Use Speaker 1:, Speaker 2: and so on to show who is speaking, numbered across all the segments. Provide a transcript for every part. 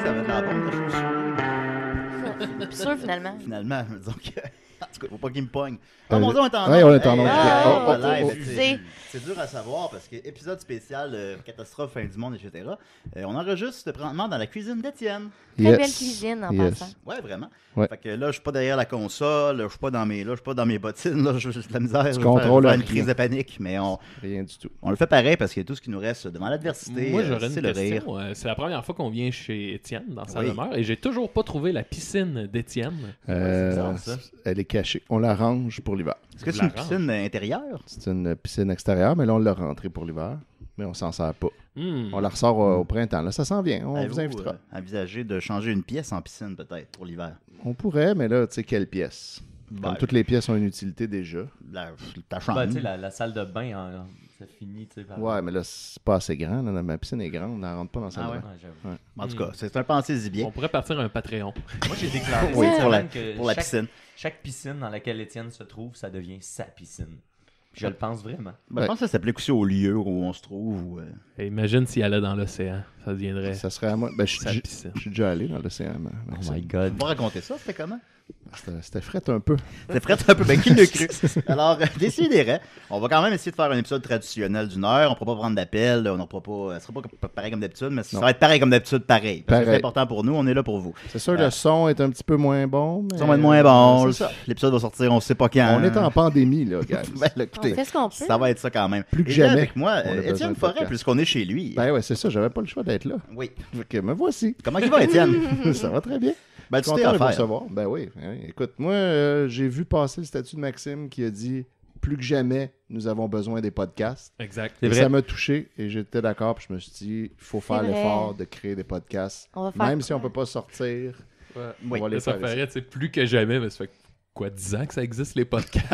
Speaker 1: que ça va être la bonne, ta chaussure.
Speaker 2: Plus sûr, finalement.
Speaker 1: Finalement, disons que... En tout cas, faut pas qu'il me pogne. Oh mon Dieu, on est en
Speaker 3: ouais, on est en
Speaker 1: onde.
Speaker 3: onde.
Speaker 2: Oh,
Speaker 1: Live,
Speaker 2: ok.
Speaker 1: c'est dur à savoir parce que épisode spécial, catastrophe, fin du monde, etc. On enregistre présentement dans la cuisine d'Étienne.
Speaker 2: Très belle cuisine, en passant.
Speaker 1: Ouais, vraiment.
Speaker 3: Ouais.
Speaker 1: Fait que là, je suis pas derrière la console, je suis pas dans mes bottines, là, j'ai de la misère. Je vais
Speaker 3: contrôles
Speaker 1: faire une
Speaker 3: rien.
Speaker 1: crise de panique, mais
Speaker 3: Rien du tout.
Speaker 1: on le fait pareil parce que tout ce qui nous reste devant l'adversité,
Speaker 4: Moi, j'aurais
Speaker 1: c'est
Speaker 4: une
Speaker 1: le rire.
Speaker 4: question. C'est la première fois qu'on vient chez Étienne dans sa
Speaker 1: Oui.
Speaker 4: demeure et j'ai toujours pas trouvé la piscine d'Étienne.
Speaker 1: c'est bizarre, ça.
Speaker 3: Elle est cachée. On la range pour l'hiver.
Speaker 1: Est-ce que c'est
Speaker 4: La
Speaker 1: une piscine intérieure?
Speaker 3: C'est une piscine extérieure, mais là, on l'a rentrée pour l'hiver. Mais on s'en sert pas.
Speaker 4: Hmm.
Speaker 3: On la ressort au printemps. Là, ça s'en vient. On vous invitera.
Speaker 1: Envisager de changer une pièce en piscine, peut-être, pour l'hiver.
Speaker 3: On pourrait, mais là, tu sais, quelle pièce? Comme toutes les pièces ont une utilité déjà.
Speaker 1: Ta chambre.
Speaker 5: Ben, tu sais, la salle de bain, ça finit, tu sais. par-
Speaker 3: Ouais, mais là, c'est pas assez grand. Là. Ma piscine est grande. On n'en rentre pas dans sa
Speaker 1: Ah ouais?
Speaker 5: Ouais, j'avoue.
Speaker 1: En tout cas, c'est un pensée-y bien.
Speaker 4: On pourrait partir un Patreon.
Speaker 5: Moi, j'ai déclaré
Speaker 1: Oui,
Speaker 5: cette
Speaker 1: pour la,
Speaker 5: semaine que
Speaker 1: pour la piscine.
Speaker 5: chaque piscine dans laquelle Étienne se trouve, ça devient sa piscine. Je le pense vraiment.
Speaker 1: Ben, je pense que ça s'applique aussi au lieu où on se trouve.
Speaker 4: Et imagine s'il allait dans l'océan. Ça deviendrait
Speaker 3: Ça serait à moi. Ben,
Speaker 4: sa piscine.
Speaker 3: je suis déjà allé dans l'océan.
Speaker 5: God.
Speaker 1: On va raconter ça, c'était comment?
Speaker 3: C'était fret un peu.
Speaker 1: C'était frais un peu, ben qui le cru? Alors, décidérez. On va quand même essayer de faire un épisode traditionnel d'une heure. On ne pourra pas prendre d'appel. On ne pourra pas. Ce sera pas pareil comme d'habitude, mais ça
Speaker 3: Non.
Speaker 1: va être pareil comme d'habitude, pareil. Parce que c'est
Speaker 3: Pareil.
Speaker 1: important pour nous, on est là pour vous.
Speaker 3: C'est sûr, le son est un petit peu moins bon. Mais...
Speaker 1: Ça va être moins bon.
Speaker 3: C'est ça.
Speaker 1: L'épisode va sortir, on ne sait pas quand.
Speaker 3: On est en pandémie, là, gars.
Speaker 1: Ben, là,
Speaker 2: On
Speaker 1: écoutez,
Speaker 2: fait ce qu'on peut.
Speaker 1: ça va être ça quand même.
Speaker 3: Plus que
Speaker 1: Et là,
Speaker 3: jamais,
Speaker 1: avec moi,
Speaker 3: on a besoin
Speaker 1: Étienne
Speaker 3: de
Speaker 1: Forêt,
Speaker 3: podcast.
Speaker 1: puisqu'on est chez lui.
Speaker 3: Ben ouais, c'est ça. J'avais pas le choix d'être là.
Speaker 1: Oui.
Speaker 3: Fait que me voici.
Speaker 1: Comment il va, Étienne?
Speaker 3: Ça va très bien.
Speaker 1: Ben, tu
Speaker 3: Content
Speaker 1: t'es
Speaker 3: de vous
Speaker 1: affaire.
Speaker 3: recevoir. Ben oui. Écoute, moi, j'ai vu passer le statut de Maxime qui a dit plus que jamais, nous avons besoin des podcasts.
Speaker 4: Exact.
Speaker 5: C'est
Speaker 3: Et
Speaker 5: vrai.
Speaker 3: ça m'a touché et j'étais d'accord. Puis je me suis dit, il faut faire
Speaker 2: vrai.
Speaker 3: l'effort de créer des podcasts.
Speaker 2: On va faire
Speaker 3: Même si on
Speaker 2: quoi?
Speaker 3: peut pas sortir,
Speaker 4: Ouais.
Speaker 3: on va les
Speaker 4: Ça
Speaker 3: faire.
Speaker 4: ferait, tu sais, plus que jamais, mais ça fait quoi, 10 ans que ça existe, les podcasts,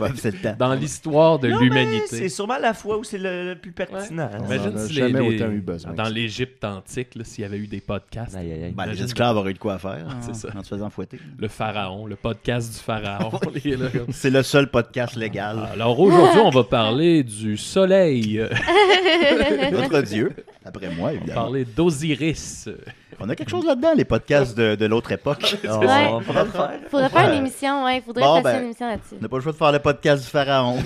Speaker 1: Ouais, c'est le temps.
Speaker 4: dans l'histoire de
Speaker 5: Non, mais
Speaker 4: l'humanité.
Speaker 5: c'est sûrement la fois où c'est le plus pertinent.
Speaker 4: Ouais.
Speaker 5: hein.
Speaker 4: Imagine
Speaker 3: On en a
Speaker 4: si
Speaker 3: jamais autant eu besoin
Speaker 4: dans
Speaker 3: que ça.
Speaker 4: l'Égypte antique, là, s'il y avait eu des podcasts.
Speaker 5: Aïe, aïe, aïe.
Speaker 1: Ben, les
Speaker 4: Imagine
Speaker 1: esclaves auraient eu de quoi faire
Speaker 4: C'est ça.
Speaker 1: en se faisant fouetter.
Speaker 4: Le pharaon, le podcast du pharaon. Les- là, comme-
Speaker 1: C'est le seul podcast légal.
Speaker 4: Alors aujourd'hui, on va parler du soleil,
Speaker 1: Notre Dieu, après moi,
Speaker 4: on va
Speaker 1: évidemment.
Speaker 4: parler d'Osiris.
Speaker 1: On a quelque chose là-dedans, les podcasts de l'autre époque.
Speaker 5: On
Speaker 2: Ouais.
Speaker 5: pourra le faire.
Speaker 2: Faudrait faire une émission, ouais. Faudrait
Speaker 1: Bon,
Speaker 2: passer
Speaker 1: ben,
Speaker 2: une émission là-dessus.
Speaker 1: On n'a pas le choix de faire le podcast du pharaon.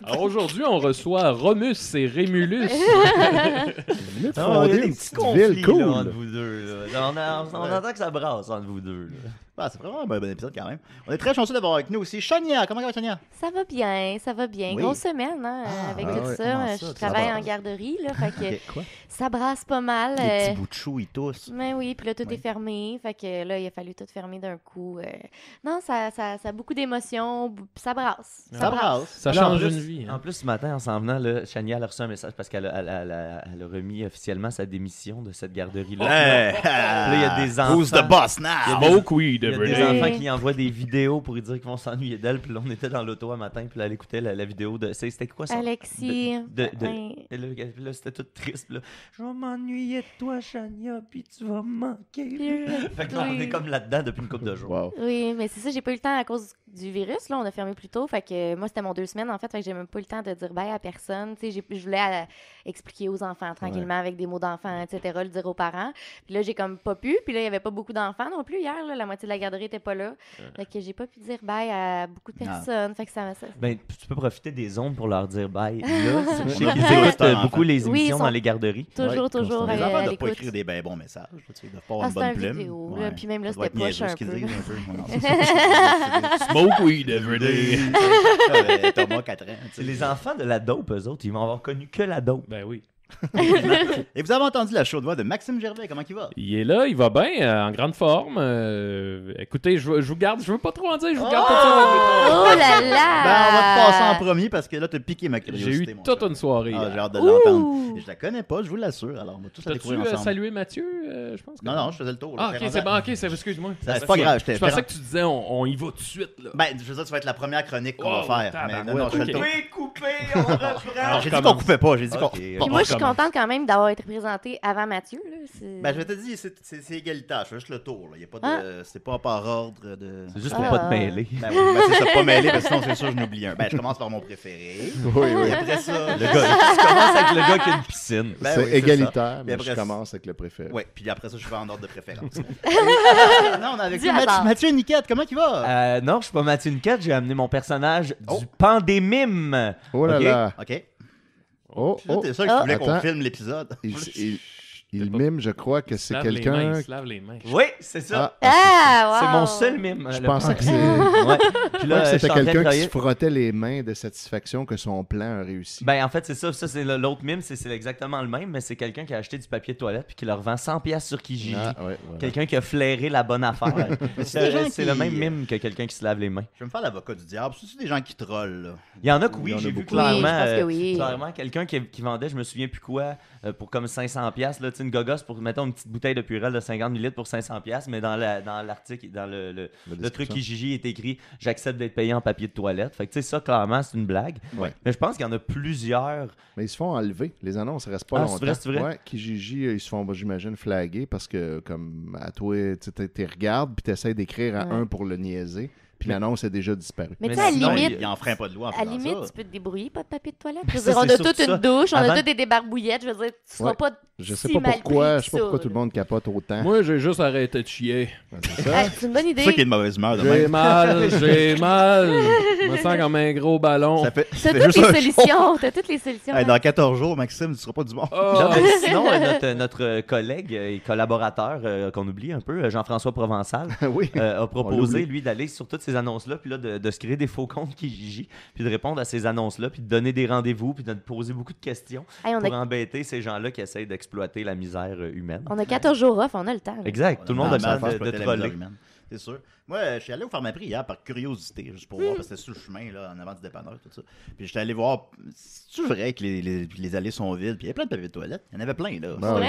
Speaker 4: Alors aujourd'hui, on reçoit Romus et Rémulus.
Speaker 3: Venez de
Speaker 5: Non, il y a
Speaker 3: fonder
Speaker 5: des
Speaker 3: une
Speaker 5: petits
Speaker 3: petite
Speaker 5: conflits
Speaker 3: ville cool.
Speaker 5: là, entre vous deux. Là. On entend que ça brasse entre vous deux. Là.
Speaker 1: Ah, c'est vraiment un bon épisode quand même. On est très chanceux d'avoir avec nous aussi Chania. Comment ça va, Chania?
Speaker 2: Ça va bien, ça va bien.
Speaker 1: Oui.
Speaker 2: Grosse semaine, hein, avec tout
Speaker 3: ouais,
Speaker 2: ça.
Speaker 1: comment ça,
Speaker 2: Je
Speaker 1: ça
Speaker 2: travaille
Speaker 1: va?
Speaker 2: en garderie, là, fait que
Speaker 1: Ok, quoi?
Speaker 2: ça brasse pas mal.
Speaker 1: Les petits bouts de chou, ils toussent.
Speaker 2: Mais oui, puis là, tout
Speaker 1: Oui.
Speaker 2: est fermé. Fait que là, il a fallu tout fermer d'un coup. Non, ça a beaucoup d'émotions. Ça brasse.
Speaker 1: Ça brasse.
Speaker 4: Ça
Speaker 5: Là, en
Speaker 4: change
Speaker 5: plus-
Speaker 4: une vie. hein.
Speaker 5: En plus, ce matin, en s'en venant, là, Chania a reçu un message parce qu'elle elle a remis officiellement sa démission de cette garderie-là.
Speaker 1: Hey,
Speaker 5: Là, il y a des enfants.
Speaker 1: Who's the boss now?
Speaker 4: Smoke weed
Speaker 5: Il y a
Speaker 4: every
Speaker 5: des
Speaker 4: day.
Speaker 5: enfants qui envoient des vidéos pour lui dire qu'ils vont s'ennuyer d'elle. Puis là, on était dans l'auto un matin. Puis là, elle écoutait la vidéo de. C'était quoi ça?
Speaker 2: Alexis.
Speaker 5: Et là, c'était tout triste. Puis là, je vais m'ennuyer de toi, Chania. Puis tu vas me manquer. Fait que là, on est comme là-dedans depuis une couple de jours.
Speaker 3: Wow.
Speaker 2: Oui, mais c'est ça, j'ai pas eu le temps à cause du virus. Là, on a fermé plus tôt. Fait que moi, c'était mon 2 semaines, en fait. Fait que j'ai même pas eu le temps de dire bye à personne. Tu sais, je voulais expliquer aux enfants tranquillement avec des mots d'enfants, etc., le dire aux parents. Puis là, j'ai comme pas pu. Puis là, il y avait pas beaucoup d'enfants non plus hier. Là. La moitié de la garderie était pas là. Fait que j'ai pas pu dire bye à beaucoup de personnes. Fait que ça.
Speaker 5: Ben, tu peux profiter des ondes pour leur dire bye. Là, je sais
Speaker 1: On a
Speaker 5: qu'ils
Speaker 1: beaucoup
Speaker 5: écoutent
Speaker 1: d'enfants.
Speaker 5: beaucoup les
Speaker 2: Oui, ils
Speaker 5: émissions
Speaker 2: sont
Speaker 5: dans les garderies.
Speaker 2: Toujours,
Speaker 3: Ouais,
Speaker 2: toujours.
Speaker 1: Les
Speaker 3: constamment.
Speaker 2: à
Speaker 1: enfants ne doivent pas
Speaker 2: l'écoute.
Speaker 1: écrire des ben bons messages. Tu sais, ils doivent pas avoir
Speaker 2: Ah,
Speaker 1: une
Speaker 2: c'est
Speaker 1: bonne
Speaker 2: un
Speaker 1: plume.
Speaker 2: vidéo, là, puis même là,
Speaker 1: Ça doit
Speaker 2: c'était
Speaker 1: être
Speaker 2: poche
Speaker 1: niaiseux,
Speaker 2: un
Speaker 1: ce qu'ils
Speaker 2: peu.
Speaker 1: disent un peu. Non, c'est ça.
Speaker 4: Smoke weed every day.
Speaker 1: Thomas, 4 ans. tu sais.
Speaker 5: C'est les enfants de la dope, eux autres. Ils vont avoir connu que la dope.
Speaker 4: Ben oui.
Speaker 1: Et vous avez entendu la chaude voix de Maxime Gervais. Comment il va?
Speaker 4: Il est là, il va bien, en grande forme. Écoutez, je vous garde, je veux pas trop en dire, je vous garde tout ça.
Speaker 2: Oh là là!
Speaker 1: Ben, on va te passer en premier parce que là, t'as piqué ma
Speaker 4: J'ai
Speaker 1: curiosité.
Speaker 4: eu
Speaker 1: mon
Speaker 4: toute
Speaker 1: cher.
Speaker 4: une soirée.
Speaker 1: Ah, j'ai
Speaker 4: hier.
Speaker 1: hâte de l'entendre.
Speaker 2: Ouh!
Speaker 1: Et je la connais pas, je vous l'assure. Alors, on va tous la
Speaker 4: T'as-tu
Speaker 1: découvrir ensemble.
Speaker 4: salué Mathieu, je pense que...
Speaker 1: Non, non, je faisais le tour.
Speaker 4: Ah,
Speaker 1: là.
Speaker 4: ok, c'est bon, ok, excuse-moi.
Speaker 1: C'est pas grave,
Speaker 4: Je pensais que tu disais on y va tout de suite, là.
Speaker 1: Ben, je veux dire, ça va être la première chronique qu'on
Speaker 4: Oh,
Speaker 1: va faire.
Speaker 4: tabarouette,
Speaker 1: Mais non, non, je fais le
Speaker 4: ok.
Speaker 1: tour.
Speaker 5: Couper, on reprend.
Speaker 1: Alors, j'ai dit
Speaker 4: commence.
Speaker 1: qu'on coupait pas, j'ai dit qu'on.
Speaker 5: Ok.
Speaker 1: Bon,
Speaker 2: Puis moi, je suis
Speaker 4: commence.
Speaker 2: contente quand même d'avoir été présentée avant Mathieu. Là.
Speaker 1: Ben, je vais te dire, c'est égalitaire. Je fais juste le tour. Là. Y a pas de, c'est pas par ordre de.
Speaker 5: C'est juste pour pas te mêler.
Speaker 1: Ben, oui, c'est ça, pas mêler, parce que sinon, c'est sûr, je n'oublie un. Ben, je commence par mon préféré.
Speaker 3: Oui.
Speaker 1: Et après ça,
Speaker 5: Le gars, tu commences avec le gars qui a une piscine.
Speaker 1: Ben
Speaker 3: c'est
Speaker 1: oui,
Speaker 3: égalitaire,
Speaker 1: ça.
Speaker 3: mais
Speaker 1: Puis
Speaker 3: je
Speaker 1: après,
Speaker 3: commence avec le préféré.
Speaker 1: Oui, puis après ça, je vais en ordre de préférence. Non, on a avec
Speaker 2: Du
Speaker 1: nous
Speaker 2: hasard.
Speaker 1: Mathieu Niquette. Comment il va?
Speaker 5: Non, je suis pas Mathieu Niquette, j'ai amené mon personnage du Pandémime.
Speaker 3: Oh là
Speaker 5: Ok.
Speaker 3: là.
Speaker 1: OK.
Speaker 3: Oh,
Speaker 1: Là,
Speaker 3: oh.
Speaker 1: t'es sûr que tu voulais qu'on
Speaker 3: Attends.
Speaker 1: filme l'épisode?
Speaker 3: Il mime, je crois que c'est
Speaker 4: Se lave les mains,
Speaker 3: quelqu'un.
Speaker 4: il se lave les mains.
Speaker 5: Oui, c'est ça.
Speaker 2: Ah,
Speaker 5: C'est
Speaker 2: wow.
Speaker 5: mon seul mime.
Speaker 3: Je
Speaker 5: le
Speaker 3: pensais que
Speaker 5: Pandémime. Ouais. Puis
Speaker 3: Je crois
Speaker 5: là,
Speaker 3: que
Speaker 5: je
Speaker 3: c'était
Speaker 5: suis en train de
Speaker 3: quelqu'un qui
Speaker 5: travailler-
Speaker 3: se frottait les mains de satisfaction que son plan a réussi.
Speaker 5: Ben, en fait, c'est ça. Ça, c'est l'autre mime. C'est exactement le même, mais c'est quelqu'un qui a acheté du papier de toilette puis qui le revend 100$ sur Kijiji.
Speaker 3: Ah, ouais, voilà.
Speaker 5: Quelqu'un qui a flairé la bonne affaire.
Speaker 1: c'est des gens
Speaker 5: C'est
Speaker 1: qui-
Speaker 5: le même mime que quelqu'un qui se lave les mains.
Speaker 1: Je vais me faire l'avocat du diable. C'est des gens qui trollent, là.
Speaker 5: Il y en a que
Speaker 3: Il y
Speaker 5: oui,
Speaker 3: en a
Speaker 5: j'ai vu
Speaker 3: beaucoup.
Speaker 5: clairement.
Speaker 2: Oui, je pense que oui.
Speaker 5: Clairement, quelqu'un qui vendait, je me souviens plus quoi, pour comme 500$, là, tu sais, une gogosse pour, mettons, une petite bouteille de Purell de 50 ml pour 500$, mais dans l'article, dans le truc qui Gigi est écrit « J'accepte d'être payé en papier de toilette ». Fait que, tu sais, ça, clairement, c'est une blague.
Speaker 1: Ouais.
Speaker 5: Mais je pense qu'il y en a plusieurs.
Speaker 3: Mais ils se font enlever. Les annonces ne restent pas
Speaker 5: Ah,
Speaker 3: longtemps.
Speaker 5: c'est vrai, c'est vrai?
Speaker 3: Ouais, Kijiji, ils se font, j'imagine, flaguer parce que, comme à toi, tu regardes puis tu essaies d'écrire à
Speaker 2: Ouais.
Speaker 3: un pour le niaiser. Puis l'annonce est déjà disparue.
Speaker 2: Mais
Speaker 5: Mais
Speaker 2: tu sais, à
Speaker 5: sinon,
Speaker 2: la limite,
Speaker 1: Il enfreint pas de loi en
Speaker 2: à
Speaker 1: faisant
Speaker 2: la limite,
Speaker 1: ça.
Speaker 2: tu peux te débrouiller, pas de papier de toilette.
Speaker 5: Ben,
Speaker 2: Je veux
Speaker 5: ça,
Speaker 2: dire, on
Speaker 5: c'est
Speaker 2: a
Speaker 5: surtout
Speaker 2: toute une
Speaker 5: ça.
Speaker 2: douche, on
Speaker 5: Avant-
Speaker 2: a toutes des débarbouillettes. Je veux dire, tu seras
Speaker 3: Ouais.
Speaker 2: pas.
Speaker 3: Je sais
Speaker 2: si
Speaker 3: pas
Speaker 2: mal
Speaker 3: pourquoi,
Speaker 2: pris
Speaker 3: je sais pas
Speaker 2: que
Speaker 3: pourquoi
Speaker 2: ça,
Speaker 3: tout le monde capote autant.
Speaker 4: Moi, j'ai juste arrêté de chier.
Speaker 3: Ben, c'est ça.
Speaker 2: Ah, c'est une bonne
Speaker 1: C'est
Speaker 2: idée.
Speaker 1: ça qui est de mauvaise humeur de
Speaker 4: J'ai
Speaker 1: même.
Speaker 4: mal, j'ai mal. Je me sens comme un gros ballon.
Speaker 1: Ça fait,
Speaker 2: T'as
Speaker 1: ça fait
Speaker 2: toutes
Speaker 1: juste
Speaker 2: les
Speaker 1: un
Speaker 2: solutions. T'as toutes les solutions.
Speaker 1: Hey, dans 14 jours, Maxime, tu seras pas du bon.
Speaker 4: Oh.
Speaker 5: Non, mais sinon, notre collègue et collaborateur, qu'on oublie un peu, Jean-François Provençal,
Speaker 3: Oui.
Speaker 5: a proposé,
Speaker 3: l'oublie.
Speaker 5: lui, d'aller sur toutes ces annonces-là, puis là, de se créer des faux comptes Kijiji, puis de répondre à ces annonces-là, puis de donner des rendez-vous, puis de poser beaucoup de questions
Speaker 2: Hey,
Speaker 5: pour embêter ces gens-là qui essayent d'exploiter la misère humaine.
Speaker 2: on a 14 jours off, on a le temps. là.
Speaker 5: Exact, tout le monde a le temps de troller.
Speaker 1: C'est sûr. Moi, je suis allé au pharmaprix hier par curiosité, juste pour voir, parce que c'était sur le chemin, là, en avant du dépanneur, tout ça. Puis j'étais allé voir, c'est vrai que les allées sont vides, puis il y avait plein de papier de toilette. Il y en avait plein, là.
Speaker 3: Ah,
Speaker 2: ouais,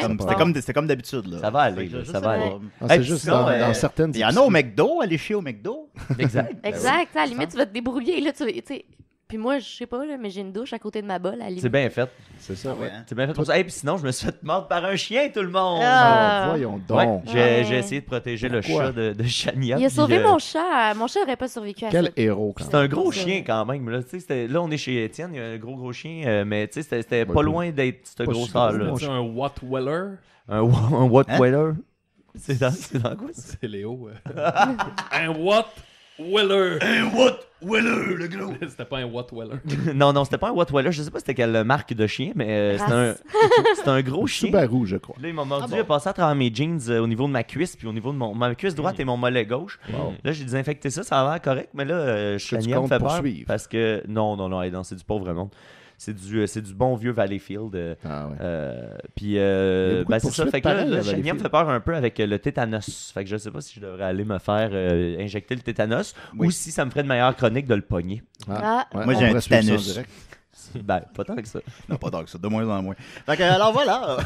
Speaker 1: C'était comme d'habitude, là.
Speaker 5: Ça va aller,
Speaker 1: Fait que
Speaker 5: là,
Speaker 1: je
Speaker 5: ça
Speaker 1: sais
Speaker 5: va
Speaker 1: pas.
Speaker 5: aller.
Speaker 3: Ah, c'est
Speaker 5: Hey,
Speaker 3: juste
Speaker 5: sinon,
Speaker 3: dans certaines
Speaker 1: Il y en a au McDo, aller chier au McDo.
Speaker 5: Exact.
Speaker 2: Exact. À la limite, tu vas te débrouiller. Là, tu sais. Puis moi, je sais pas, là, mais j'ai une douche à côté de ma bolle. À la limite.
Speaker 5: C'est bien fait.
Speaker 3: C'est ça,
Speaker 1: Ah ouais, hein.
Speaker 5: C'est bien fait pour ça. Et puis sinon, je me suis fait mordre par un chien, tout le monde.
Speaker 2: Ah.
Speaker 3: Ah, voyons
Speaker 5: Ouais,
Speaker 3: donc.
Speaker 5: j'ai essayé de protéger le
Speaker 3: Pourquoi?
Speaker 5: chat de Chania.
Speaker 2: Il a
Speaker 5: puis,
Speaker 2: sauvé mon chat. Mon chat aurait pas survécu à
Speaker 3: Quel
Speaker 2: ça.
Speaker 3: héros, quand
Speaker 5: C'est
Speaker 3: même.
Speaker 5: un gros
Speaker 2: C'est-
Speaker 5: chien quand même. Là, tu sais, là, on est chez Étienne, il y a un gros chien, mais tu sais, c'était
Speaker 3: Ouais,
Speaker 5: pas
Speaker 3: pas-
Speaker 5: loin d'être ce
Speaker 3: pas
Speaker 5: gros
Speaker 3: si
Speaker 5: là.
Speaker 3: gros.
Speaker 4: C'est un Wattweller.
Speaker 5: Un Wattweiler.
Speaker 1: Hein?
Speaker 5: C'est dans quoi ça?
Speaker 4: C'est Léo. Un Wattweller.
Speaker 1: Weller, le gros.
Speaker 4: C'était pas un Wattweller.
Speaker 5: Non, c'était pas un Wattweiler. Je sais pas c'était quelle marque de chien, mais c'était un gros chien.
Speaker 3: Subaru, je crois.
Speaker 5: Là, il m'a mordu,
Speaker 1: bon?
Speaker 5: il a passé à travers mes jeans au niveau de ma cuisse, puis au niveau de ma cuisse droite et mon mollet gauche.
Speaker 3: Wow.
Speaker 5: Là, j'ai désinfecté ça, ça a l'air correct, mais là,
Speaker 3: Est-ce que tu
Speaker 5: Chania me
Speaker 3: comptes
Speaker 5: fait peur
Speaker 3: poursuivre?
Speaker 5: parce que non, c'est du pauvre monde. C'est du bon vieux Valleyfield.
Speaker 3: Ah ouais.
Speaker 5: Puis,
Speaker 3: Il y a beaucoup de
Speaker 5: c'est ça.
Speaker 3: poursuites
Speaker 5: Fait que là,
Speaker 3: pareilles à
Speaker 5: Chania me
Speaker 3: Valleyfield.
Speaker 5: fait peur un peu avec le tétanos. Fait que je sais pas si je devrais aller me faire injecter le tétanos
Speaker 1: Oui.
Speaker 5: ou si ça me ferait de meilleures chroniques de le pogner.
Speaker 2: Ah.
Speaker 3: Ouais,
Speaker 1: Moi,
Speaker 3: on
Speaker 1: j'ai un
Speaker 3: pourrait suivre ça en
Speaker 1: tétanus.
Speaker 3: direct.
Speaker 5: Ben, pas tant que ça.
Speaker 1: Non, pas tant que ça, de moins en moins. Fait que, alors voilà.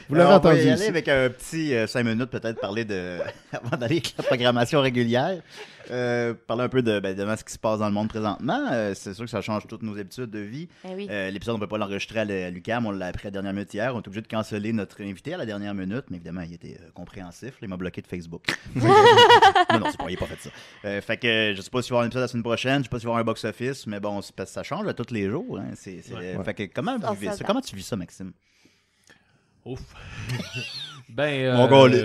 Speaker 3: Vous l'avez
Speaker 1: On va
Speaker 3: entendu
Speaker 1: y aller
Speaker 3: ici.
Speaker 1: avec un petit 5 minutes, peut-être, parler de. Avant d'aller avec la programmation régulière. Parler un peu de ce qui se passe dans le monde présentement. C'est sûr que ça change toutes nos habitudes de vie.
Speaker 2: Eh oui.
Speaker 1: L'épisode, on ne peut pas l'enregistrer à l'UQAM. On l'a appris à la dernière minute hier. On est obligé de canceller notre invité à la dernière minute. Mais évidemment, il était compréhensif. Il m'a bloqué de Facebook. non, c'est pas, il n'a pas fait ça. Fait que je sais pas s'il va y avoir un épisode la semaine prochaine. Je sais pas s'il va y avoir un box-office. Mais bon, c'est parce que ça change à tous les jours. Hein. Fait que comment tu vis ça, Maxime?
Speaker 4: Ouf. Ben.
Speaker 1: Mon gars,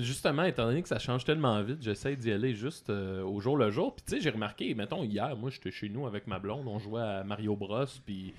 Speaker 4: justement, étant donné que ça change tellement vite, j'essaie d'y aller juste au jour le jour. Puis tu sais, j'ai remarqué, mettons, hier, moi, j'étais chez nous avec ma blonde, on jouait à Mario Bros. Puis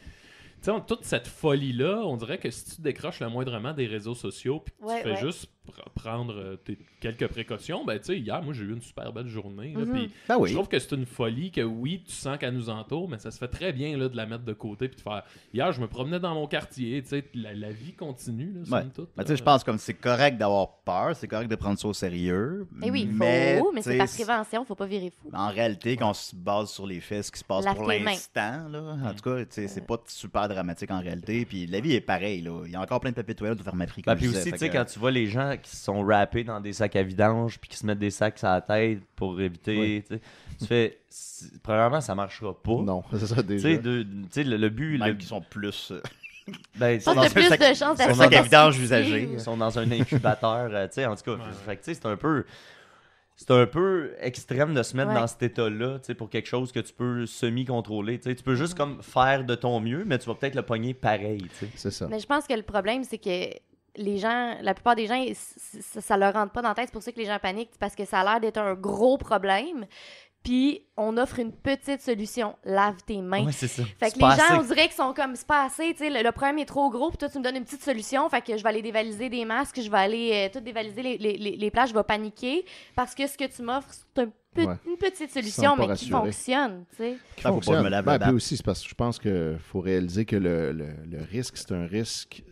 Speaker 4: tu sais, toute cette folie-là, on dirait que si tu décroches le moindrement des réseaux sociaux, puis que
Speaker 2: Ouais,
Speaker 4: tu fais
Speaker 2: ouais.
Speaker 4: juste prendre quelques précautions, ben tu sais, hier, moi, j'ai eu une super belle journée. Là,
Speaker 2: Mhm.
Speaker 4: puis
Speaker 1: Ben oui.
Speaker 4: je trouve que c'est une folie que oui, tu sens qu'elle nous entoure, mais ça se fait très bien là, de la mettre de côté puis de faire. Hier, je me promenais dans mon quartier, tu sais, la vie continue, là, somme toute.
Speaker 1: Ben, tu sais, je pense comme c'est correct d'avoir peur, c'est correct de prendre ça au sérieux.
Speaker 2: Eh oui, il faut, mais
Speaker 1: tu
Speaker 2: c'est par
Speaker 1: sais,
Speaker 2: prévention, faut pas virer fou.
Speaker 1: En réalité, quand on se base sur les faits, ce qui se passe
Speaker 2: Lave
Speaker 1: pour
Speaker 2: tes mains.
Speaker 1: l'instant, là, en tout cas, tu sais, c'est pas super dramatique en réalité. Puis la vie est pareille, là. Il y a encore plein de papier de toilette de faire ma
Speaker 5: Ben, puis aussi, tu sais, quand tu vois les gens qui se sont rappés dans des sacs à vidange puis qui se mettent des sacs sur la tête pour éviter, tu sais, tu fais. Premièrement, ça marchera pas.
Speaker 3: Non, c'est ça
Speaker 5: Tu
Speaker 3: déjà.
Speaker 5: sais, le but.
Speaker 1: Même qui sont plus.
Speaker 5: Ben,
Speaker 2: Je pense que t'as plus de chances
Speaker 1: C'est
Speaker 2: d'être
Speaker 1: ça qu'à vidange
Speaker 2: toxifié.
Speaker 1: usagé.
Speaker 5: ils sont dans un incubateur, tu sais, en tout cas. Fait que, tu sais, c'est un peu extrême de se mettre dans cet état-là, tu sais, pour quelque chose que tu peux semi-contrôler. Tu sais, tu peux juste comme faire de ton mieux, mais tu vas peut-être le pogner pareil, tu sais.
Speaker 3: C'est ça.
Speaker 2: Mais je pense que le problème, c'est que les gens, la plupart des gens, ça leur rentre pas dans la tête. C'est pour ça que les gens paniquent, parce que ça a l'air d'être un gros problème. Puis on offre une petite solution. Lave tes mains.
Speaker 5: Ouais, c'est ça.
Speaker 2: Fait que les gens, on dirait qu'ils sont comme, c'est pas assez, tu sais, le problème est trop gros, puis toi, tu me donnes une petite solution, fait que je vais aller dévaliser des masques, je vais aller tout dévaliser les plages, je vais paniquer, parce que ce que tu m'offres, c'est une petite solution, mais qui fonctionne, tu sais.
Speaker 3: Qui fonctionne. Puis aussi, c'est parce que je pense qu'il faut réaliser que le risque, c'est un risque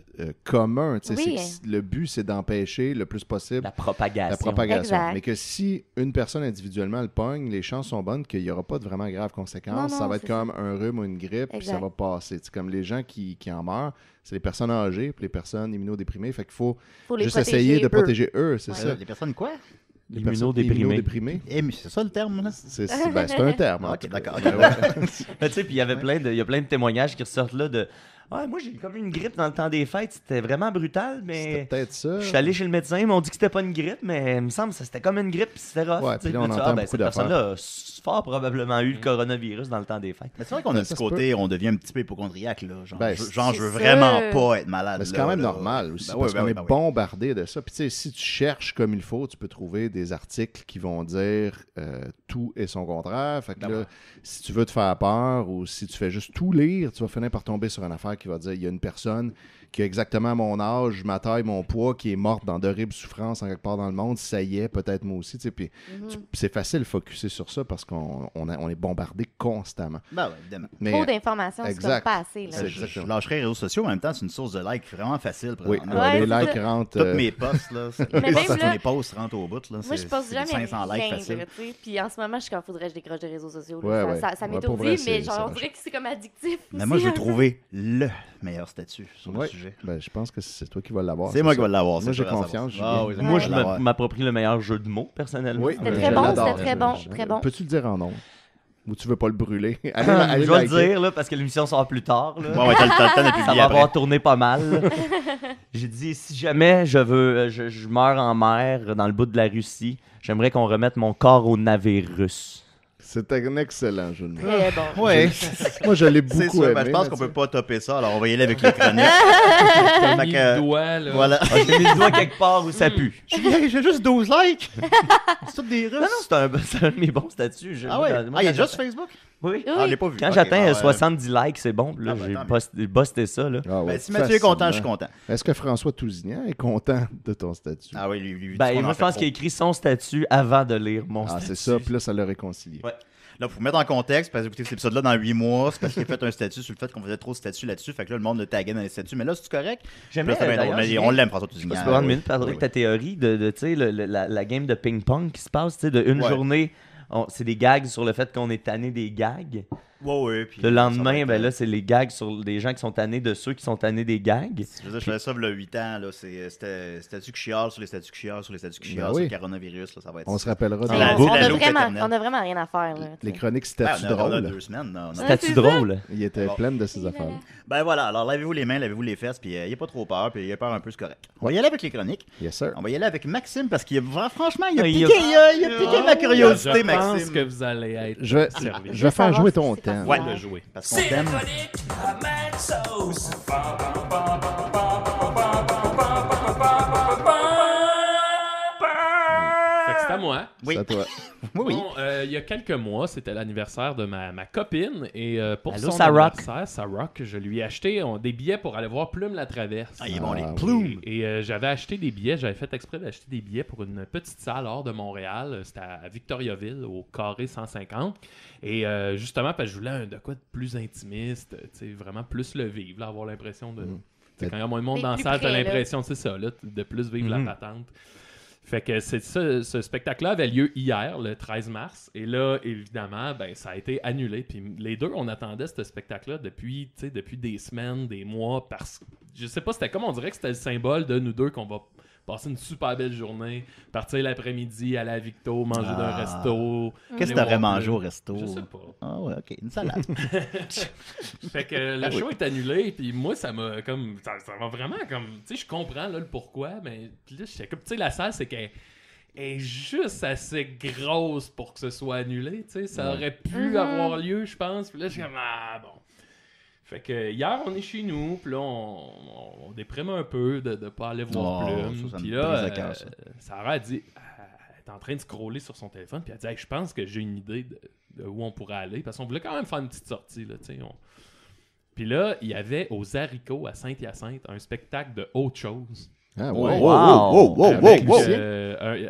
Speaker 3: commun.
Speaker 2: Oui.
Speaker 3: Le but, c'est d'empêcher le plus possible
Speaker 5: la propagation.
Speaker 2: Exact.
Speaker 3: Mais que si une personne individuellement le pogne, les chances sont bonnes qu'il n'y aura pas de vraiment graves conséquences.
Speaker 2: Non,
Speaker 3: ça va être comme un rhume ou une grippe, puis ça va passer. C'est comme les gens qui en meurent, c'est les personnes âgées puis les personnes immunodéprimées. Fait qu'il faut juste essayer de protéger eux, c'est ça.
Speaker 1: Les personnes quoi?
Speaker 3: Les personnes immunodéprimées.
Speaker 1: Mais c'est ça le terme, là?
Speaker 3: C'est un terme.
Speaker 1: Ok, d'accord.
Speaker 5: Tu sais, puis il y avait plein de témoignages qui ressortent là de... Ouais, moi, j'ai eu comme une grippe dans le temps des fêtes. C'était vraiment brutal, mais...
Speaker 3: C'était peut-être ça.
Speaker 5: Je suis allé chez le médecin, ils m'ont dit que c'était pas une grippe, mais il me semble que c'était comme une grippe, puis c'était rough.
Speaker 3: Ouais, puis là, on entend beaucoup
Speaker 5: cette personne-là a fort probablement eu le coronavirus dans le temps des fêtes.
Speaker 1: Mais c'est vrai qu'on a ce côté, on devient un petit peu hypochondriaque, là. Genre, je veux
Speaker 2: ça.
Speaker 1: vraiment pas être malade.
Speaker 3: Mais c'est quand même normal aussi, parce qu'on est bombardé de ça. Puis tu sais, si tu cherches comme il faut, tu peux trouver des articles qui vont dire tout et son contraire. Fait que là, si tu veux te faire peur ou si tu fais juste tout lire, tu vas finir par tomber sur une affaire qui va dire il y a une personne qui a exactement mon âge, ma taille, mon poids, qui est morte dans d'horribles souffrances en quelque part dans le monde, ça y est, peut-être moi aussi. Puis c'est facile de focusser sur ça parce qu'on est bombardé constamment.
Speaker 1: Ben oui, évidemment.
Speaker 2: Trop d'informations, c'est comme pas assez. Là.
Speaker 1: Je lâcherai les réseaux sociaux, en même temps, c'est une source de likes vraiment facile.
Speaker 3: Oui, les likes rentrent...
Speaker 1: Toutes mes posts, là, mes posts rentrent au bout. Là,
Speaker 2: moi, je poste jamais
Speaker 1: 500 likes facile.
Speaker 2: Puis en ce moment, je suis comme, faudrait que je décroche des réseaux sociaux. Ça m'étourdit, mais genre, on dirait que c'est comme addictif.
Speaker 1: Mais moi, je veux trouver le meilleur statut sur le sujet.
Speaker 3: Ben, je pense que c'est toi qui vas l'avoir.
Speaker 1: C'est moi qui vais l'avoir.
Speaker 3: Moi, j'ai confiance.
Speaker 5: Moi, je m'approprie le meilleur jeu de mots, personnellement.
Speaker 3: Oui,
Speaker 2: c'était très bon, c'était très bon.
Speaker 3: Peux-tu le dire en nom? Ou tu veux pas le brûler?
Speaker 5: Je vais le dire, là, parce que l'émission sort plus tard. Là.
Speaker 1: Ouais, t'as le temps de publier.
Speaker 5: Ça va avoir tourné pas mal. J'ai dit, si jamais je meurs en mer dans le bout de la Russie, j'aimerais qu'on remette mon corps au navire russe.
Speaker 3: C'est un excellent jeu de mots.
Speaker 2: Très bon.
Speaker 1: Ouais.
Speaker 3: Moi, je l'ai beaucoup aimé.
Speaker 1: Je pense qu'on peut pas topper ça, alors on va y aller avec les chroniques.
Speaker 4: J'ai mis le doigt, là.
Speaker 1: Voilà.
Speaker 5: J'ai mis le doigt quelque part où ça pue.
Speaker 1: J'ai juste 12 likes. C'est tout des Russes.
Speaker 5: Non, c'est un de mes bons statuts.
Speaker 1: Ah ouais? Il y a juste Facebook?
Speaker 5: Oui.
Speaker 1: Ah, je l'ai pas vu.
Speaker 5: Quand j'atteins 70 likes, c'est bon. Là, j'ai posté ça. Là.
Speaker 1: Si Mathieu est content, je suis content.
Speaker 3: Est-ce que François Tousignan est content de ton statut?
Speaker 1: Ah oui, lui.
Speaker 5: Moi, je pense qu'il a écrit son statut avant de lire mon statut.
Speaker 3: Ah, c'est ça. Puis là, ça l'a réconcilié.
Speaker 5: Ouais.
Speaker 1: Là, il faut mettre en contexte, parce que écoutez cet épisode-là dans 8 mois, c'est parce qu'il a fait un statut sur le fait qu'on faisait trop de statuts là-dessus. Fait que là, le monde le taguait dans les statuts. Mais là, c'est correct.
Speaker 5: J'aimerais
Speaker 1: on l'aime, François Tousignan.
Speaker 5: Je peux prendre une minute pour ta théorie de la game de ping-pong qui se passe, de une journée. C'est des gags sur le fait qu'on est tanné des gags.
Speaker 1: Ouais. Puis
Speaker 5: le lendemain, là, c'est les gags sur des gens qui sont tannés de ceux qui sont tannés des gags.
Speaker 1: Je faisais ça il y a 8 ans. Là, c'était statuts qui chialent sur les statuts qui chialent sur les statuts qui chialent sur le coronavirus. Là, ça va être
Speaker 3: on se rappellera de
Speaker 2: on a vraiment rien à faire. Là,
Speaker 3: les chroniques statuts drôles.
Speaker 1: On a 2 semaines.
Speaker 5: Statuts drôles.
Speaker 3: Il était plein de ces affaires.
Speaker 1: Ben voilà, alors lavez-vous les mains, lavez-vous les fesses, puis il a pas trop peur, puis il a peur un peu, c'est correct. On va y aller avec les chroniques.
Speaker 3: Yes, sir.
Speaker 1: On va y aller avec Maxime, parce qu'il a franchement, il a piqué ma curiosité, Maxime.
Speaker 4: Je pense que vous allez être servi.
Speaker 3: Je vais faire jouer ton temps.
Speaker 1: Ouais,
Speaker 4: de jouer.
Speaker 1: Parce qu'on t'aime.
Speaker 4: C'est à moi.
Speaker 1: Oui.
Speaker 3: C'est à toi.
Speaker 1: Oui.
Speaker 4: Bon, il y a quelques mois, c'était l'anniversaire de ma copine. Et pour
Speaker 5: Allô,
Speaker 4: son
Speaker 5: Sarah.
Speaker 4: anniversaire, Sarah, je lui ai acheté des billets pour aller voir Plume la Traverse.
Speaker 1: Ah, il est bon, les plumes.
Speaker 4: Et j'avais acheté des billets, j'avais fait exprès d'acheter des billets pour une petite salle hors de Montréal. C'était à Victoriaville, au carré 150. Et justement, parce que je voulais de quoi de plus intimiste, vraiment plus le vivre, là, avoir l'impression de... Quand il y a moins de monde dans la salle, t'as l'impression, c'est ça, là, de plus vivre la patente. Fait que c'est ça, ce spectacle-là avait lieu hier, le 13 mars. Et là, évidemment, ça a été annulé. Puis les deux, on attendait ce spectacle-là depuis des semaines, des mois. Parce que je sais pas, c'était comme on dirait que c'était le symbole de nous deux qu'on va passer une super belle journée, partir l'après-midi, aller à Victo, manger d'un resto.
Speaker 1: Qu'est-ce que t'aurais mangé au resto?
Speaker 4: Je sais pas.
Speaker 1: Ah ouais, ok, une salade.
Speaker 4: Fait que le show est annulé, puis moi, ça m'a comme... Ça m'a vraiment comme... Tu sais, je comprends là, le pourquoi, mais là, j'étais comme... Tu sais, la salle, c'est qu'elle est juste assez grosse pour que ce soit annulé, tu sais. Ça aurait pu avoir lieu, je pense. Puis là, je suis comme... Ah, bon. Fait que hier, on est chez nous, puis là, on déprime un peu de ne pas aller voir Plume. Puis là, Sarah a dit... Elle est en train de scroller sur son téléphone, puis elle dit hey, je pense que j'ai une idée de où on pourrait aller, parce qu'on voulait quand même faire une petite sortie, là, tu sais. Puis là, il y avait aux Haricots à Saint-Hyacinthe un spectacle de autre chose.
Speaker 3: Ah ouais.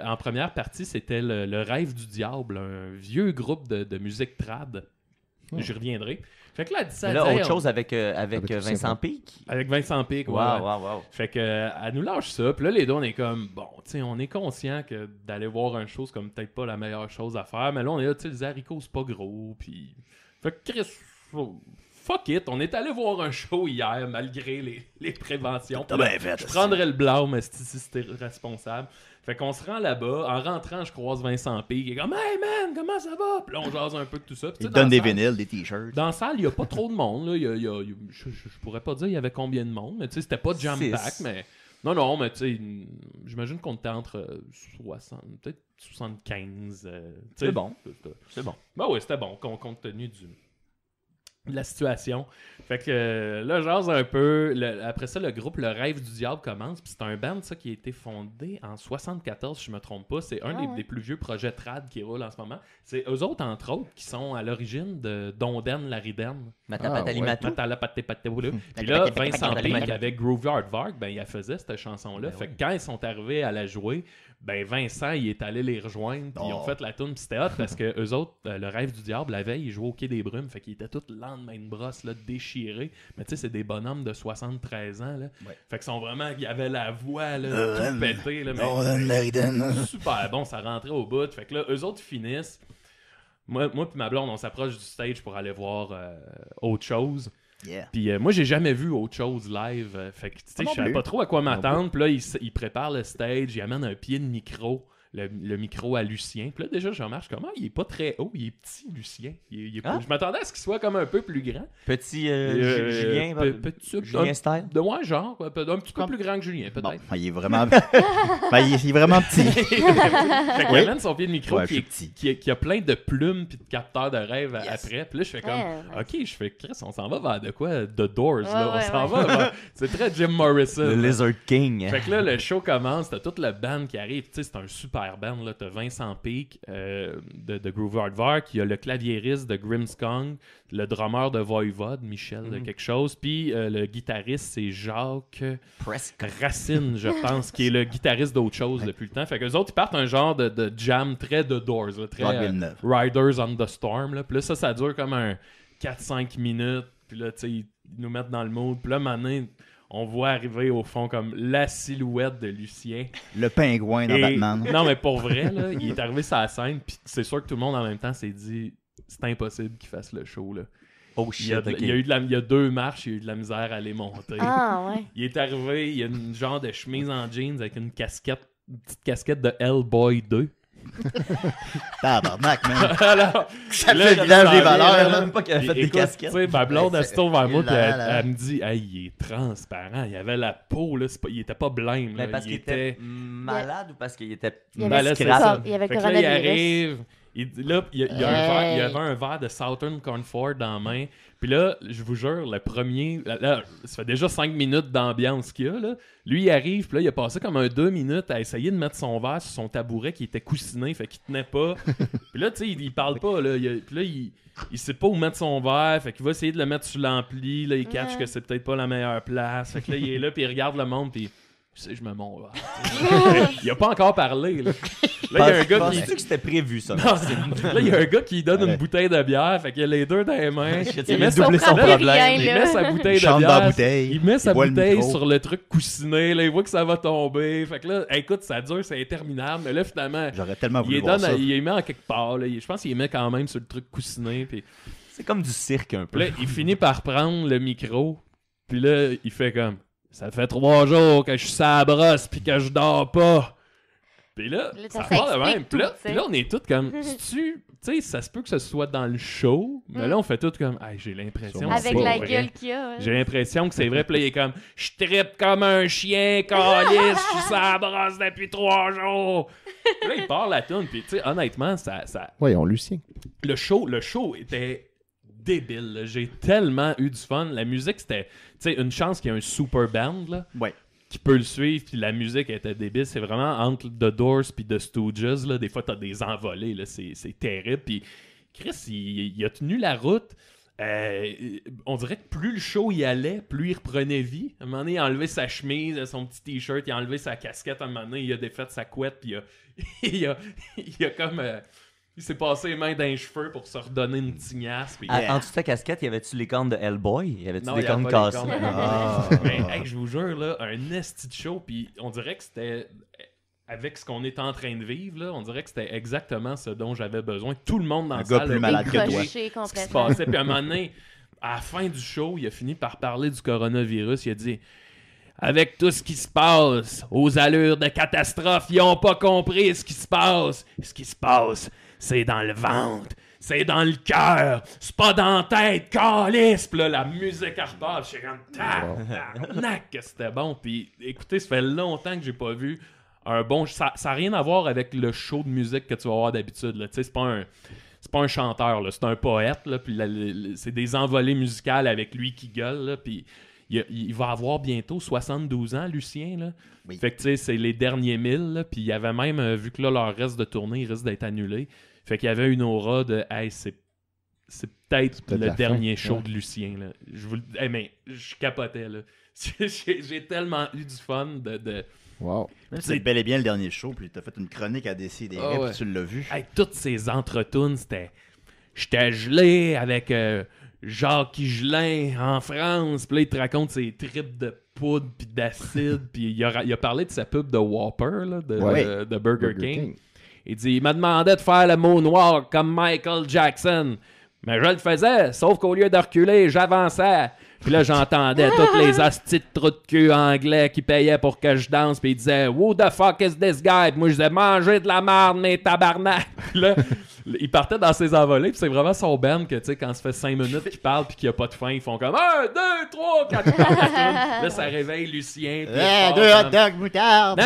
Speaker 4: En première partie, c'était le Rêve du Diable, un vieux groupe de musique trad. Je reviendrai. Fait que là, elle dit ça.
Speaker 5: Là, autre chose avec Vincent Pic.
Speaker 4: Avec Vincent Pic, ouais.
Speaker 5: Wow.
Speaker 4: Fait que elle nous lâche ça. Puis là, les deux, on est comme, bon, tu sais, on est conscient que d'aller voir une chose comme peut-être pas la meilleure chose à faire. Mais là, on est là, tu sais, les haricots, c'est pas gros. Puis. Fait que Chris, fuck it. On est allé voir un show hier, malgré les préventions.
Speaker 1: T'as bien fait.
Speaker 4: Je prendrais le blâme si c'était responsable. Fait qu'on se rend là-bas. En rentrant, je croise Vincent P. Il est comme hey man, comment ça va? Puis là, on jase un peu de tout ça.
Speaker 1: Il donne des vinyles, des t-shirts.
Speaker 4: Dans la salle, il n'y a pas trop de monde. Là. Je pourrais pas dire il y avait combien de monde, mais tu sais, c'était pas jam-pack. Mais... Non, mais tu sais, j'imagine qu'on était entre 60, peut-être 75.
Speaker 5: C'est bon. C'est bon.
Speaker 4: Ben oui, c'était bon, compte tenu de la situation. Fait que là, jase un peu. Après ça, le groupe Le Rêve du Diable commence. Puis c'est un band ça, qui a été fondé en 74, si je me trompe pas. C'est un des plus vieux projets trad qui roule en ce moment. C'est eux autres, entre autres, qui sont à l'origine de Donden Lariden.
Speaker 5: Matapatalimatou.
Speaker 4: Puis là, Vincent Pic avec Groovy Aardvark, ben, il faisait cette chanson-là. Fait que quand ils sont arrivés à la jouer, ben Vincent, il est allé les rejoindre. Puis ils ont fait la tune. Puis c'était hot parce que eux autres, Le Rêve du Diable, la veille, ils jouaient au Quai des Brumes. Fait qu'ils étaient tous lendemain de brosse, là, déchirés. Mais tu sais, c'est des bonhommes de 73 ans. Là. Ouais. Fait qu'ils sont vraiment... Il y avait la voix, là, tout pété. Là, mais super bon, ça rentrait au bout. Fait que là, eux autres finissent. Moi puis ma blonde, on s'approche du stage pour aller voir autre chose.
Speaker 1: Yeah.
Speaker 4: Puis moi, j'ai jamais vu autre chose live. Fait que tu sais, je savais pas trop à quoi m'attendre. Puis là, il prépare le stage, il amène un pied de micro. Le micro à Lucien. Puis là, déjà, je remarque comment il est pas très haut. Il est petit, Lucien. Je m'attendais à ce qu'il soit comme un peu plus grand.
Speaker 5: Petit Julien. Julien style.
Speaker 4: De moi, genre. Un petit peu plus grand que Julien, peut-être.
Speaker 1: Bon, il est vraiment... il est vraiment petit.
Speaker 4: Fait qu'il amène son pied de micro qui a plein de plumes puis de capteurs de rêve après. Puis là, je fais comme... OK, je fais Chris, on s'en va vers de quoi? The Doors, là. On s'en va vers... C'est très Jim Morrison.
Speaker 5: Le Lizard King.
Speaker 4: Fait que là, le show commence. T'as toute la band qui arrive. Tu sais, c'est un super band, là. T'as Vincent Pic de Groovy Aardvark, il y a le claviériste de Grimmskong, le drummer de Voivode, Michel de quelque chose, puis le guitariste, c'est Jacques Racine, je pense, qui est le guitariste d'autre chose depuis le temps. Fait qu'eux autres, ils partent un genre de jam très de Doors, là, très Riders on the Storm. Là. Puis là, ça dure comme un 4-5 minutes. Puis là, tu sais, ils nous mettent dans le mood. Puis là, maintenant... On voit arriver au fond comme la silhouette de Lucien.
Speaker 1: Le pingouin dans Batman.
Speaker 4: Non, mais pour vrai, là, il est arrivé sur la scène, puis c'est sûr que tout le monde en même temps s'est dit c'est impossible qu'il fasse le show. Là.
Speaker 5: Oh shit,
Speaker 4: il y a 2 marches, il y a eu de la misère à les monter.
Speaker 2: Ah, ouais.
Speaker 4: Il est arrivé, il y a une genre de chemise en jeans avec une petite casquette de Hellboy 2.
Speaker 1: Tabarnak, man.
Speaker 4: Alors,
Speaker 1: ça fait le village des valeurs.
Speaker 5: Là. Même pas qu'elle a fait des casquettes.
Speaker 4: Tu sais, ma blonde, elle se tourne vers moi, puis elle me dit hey, il est transparent. Il avait la peau, là, il était pas blême.
Speaker 5: Mais parce qu'il était malade ou parce qu'il était
Speaker 4: malade?
Speaker 2: Il y avait le
Speaker 4: coronavirus. Il arrive. Il y avait un verre de Southern Comfort dans la main. Puis là, je vous jure, le premier... Là, ça fait déjà 5 minutes d'ambiance qu'il y a. Là. Lui, il arrive, puis là, il a passé comme 2 minutes à essayer de mettre son verre sur son tabouret qui était coussiné, fait qu'il tenait pas. Puis là, tu sais, il parle pas. Là. Puis là, il sait pas où mettre son verre, fait qu'il va essayer de le mettre sur l'ampli. Là, il catch que c'est peut-être pas la meilleure place. Fait que là, il est là, puis il regarde le monde, puis... Tu sais, je me monte. Il a pas encore parlé. Là, il y a un gars qui...
Speaker 5: que c'était prévu, ça?
Speaker 4: Non, là, il y a un gars qui donne une bouteille de bière. Fait qu'il a les deux dans les mains.
Speaker 5: Il met son problème.
Speaker 4: Il met sa bouteille de bière. Il met sa bouteille sur le truc coussiné. Là, il voit que ça va tomber. Fait que là, écoute, ça dure, c'est interminable. Mais là, finalement,
Speaker 1: j'aurais tellement voulu voir ça.
Speaker 4: Il les met en quelque part. Là. Je pense qu'il les met quand même sur le truc coussiné. Puis...
Speaker 5: C'est comme du cirque un peu.
Speaker 4: Puis là, il finit par prendre le micro. Puis là, il fait comme... ça fait 3 jours que je suis sur la brosse puis que je dors pas. Puis là, ça part de même. Puis là, on est tous comme, tu sais, ça se peut que ce soit dans le show, mais là, on fait tout comme, hey, j'ai l'impression que
Speaker 2: avec
Speaker 4: c'est
Speaker 2: la
Speaker 4: vrai.
Speaker 2: gueule qu'il y a.
Speaker 4: J'ai l'impression que c'est vrai. Puis là, il est comme, je trippe comme un chien, calice, je suis sur la brosse depuis 3 jours. Puis là, il part la toune. Puis, tu sais, honnêtement, ça...
Speaker 3: Voyons, Lucien.
Speaker 4: Le show était débile. Là. J'ai tellement eu du fun. La musique, c'était, tu sais, une chance qu'il y ait un super band, là.
Speaker 1: Ouais.
Speaker 4: Qui peut le suivre, puis la musique était débile. C'est vraiment entre The Doors puis The Stooges, là, des fois, t'as des envolées, là, c'est terrible. Puis Chris, il a tenu la route. On dirait que plus le show y allait, plus il reprenait vie. À un moment donné, il a enlevé sa chemise, son petit t-shirt, il a enlevé sa casquette. À un moment donné, il a défait sa couette, puis il a comme... il s'est passé les mains dans les cheveux pour se redonner une tignasse. Puis...
Speaker 5: En dessous de ta casquette, y avait-tu les cornes de Hellboy? Y avait-tu des cornes
Speaker 4: pas
Speaker 5: cassées?
Speaker 4: Mais hey, je vous jure, là, un esti de show, puis on dirait que c'était... Avec ce qu'on est en train de vivre, là, on dirait que c'était exactement ce dont j'avais besoin. Tout le monde dans la salle...
Speaker 1: plus malade que toi.
Speaker 4: Ce qui se passait. Puis à un moment donné, à la fin du show, il a fini par parler du coronavirus. Il a dit... Avec tout ce qui se passe, aux allures de catastrophe, ils n'ont pas compris ce qui se passe. Ce qui se passe, c'est dans le ventre, c'est dans le cœur, c'est pas dans la tête, calice! Puis là, la musique repart, je suis comme, tabarnak, que c'était bon. Puis écoutez, ça fait longtemps que j'ai pas vu un bon... Ça n'a rien à voir avec le show de musique que tu vas avoir d'habitude. Tu sais, c'est pas un chanteur, là, c'est un poète, là, puis c'est des envolées musicales avec lui qui gueule, là, puis... Il va avoir bientôt 72 ans, Lucien. Là.
Speaker 1: Oui.
Speaker 4: Fait que tu sais, c'est les derniers 1000. Là, puis il y avait même, vu que là, leur reste de tournée, il risque d'être annulé. Fait qu'il y avait une aura de hey, c'est peut-être le dernier show de Lucien. Là. Mais je capotais. Là. J'ai tellement eu du fun de...
Speaker 3: Wow.
Speaker 1: C'est bel et bien le dernier show, puis t'as fait une chronique à décider, puis tu l'as vu.
Speaker 4: Hey, toutes ces entretunes, c'était... J'étais gelé avec... Jacques Higelin en France, puis là il te raconte ses tripes de poudre puis d'acide, puis il a parlé de sa pub de Whopper là, de Burger King. Il dit il m'a demandé de faire le mot noir comme Michael Jackson, mais je le faisais, sauf qu'au lieu de reculer, j'avançais. Puis là, j'entendais toutes les hosties de trous de cul anglais qui payaient pour que je danse. Puis ils disaient « Who the fuck is this guy? » Puis moi, je disais « Mangez de la merde, mes tabarnak! » Puis là, il partait dans ses envolées. Puis c'est vraiment son band que, tu sais, quand ça fait 5 minutes qu'il parle puis qu'il n'y a pas de fin, ils font comme « 1, 2, 3, 4, 5, » Là, ça réveille Lucien. Puis
Speaker 1: 2 hot dogs moutarde!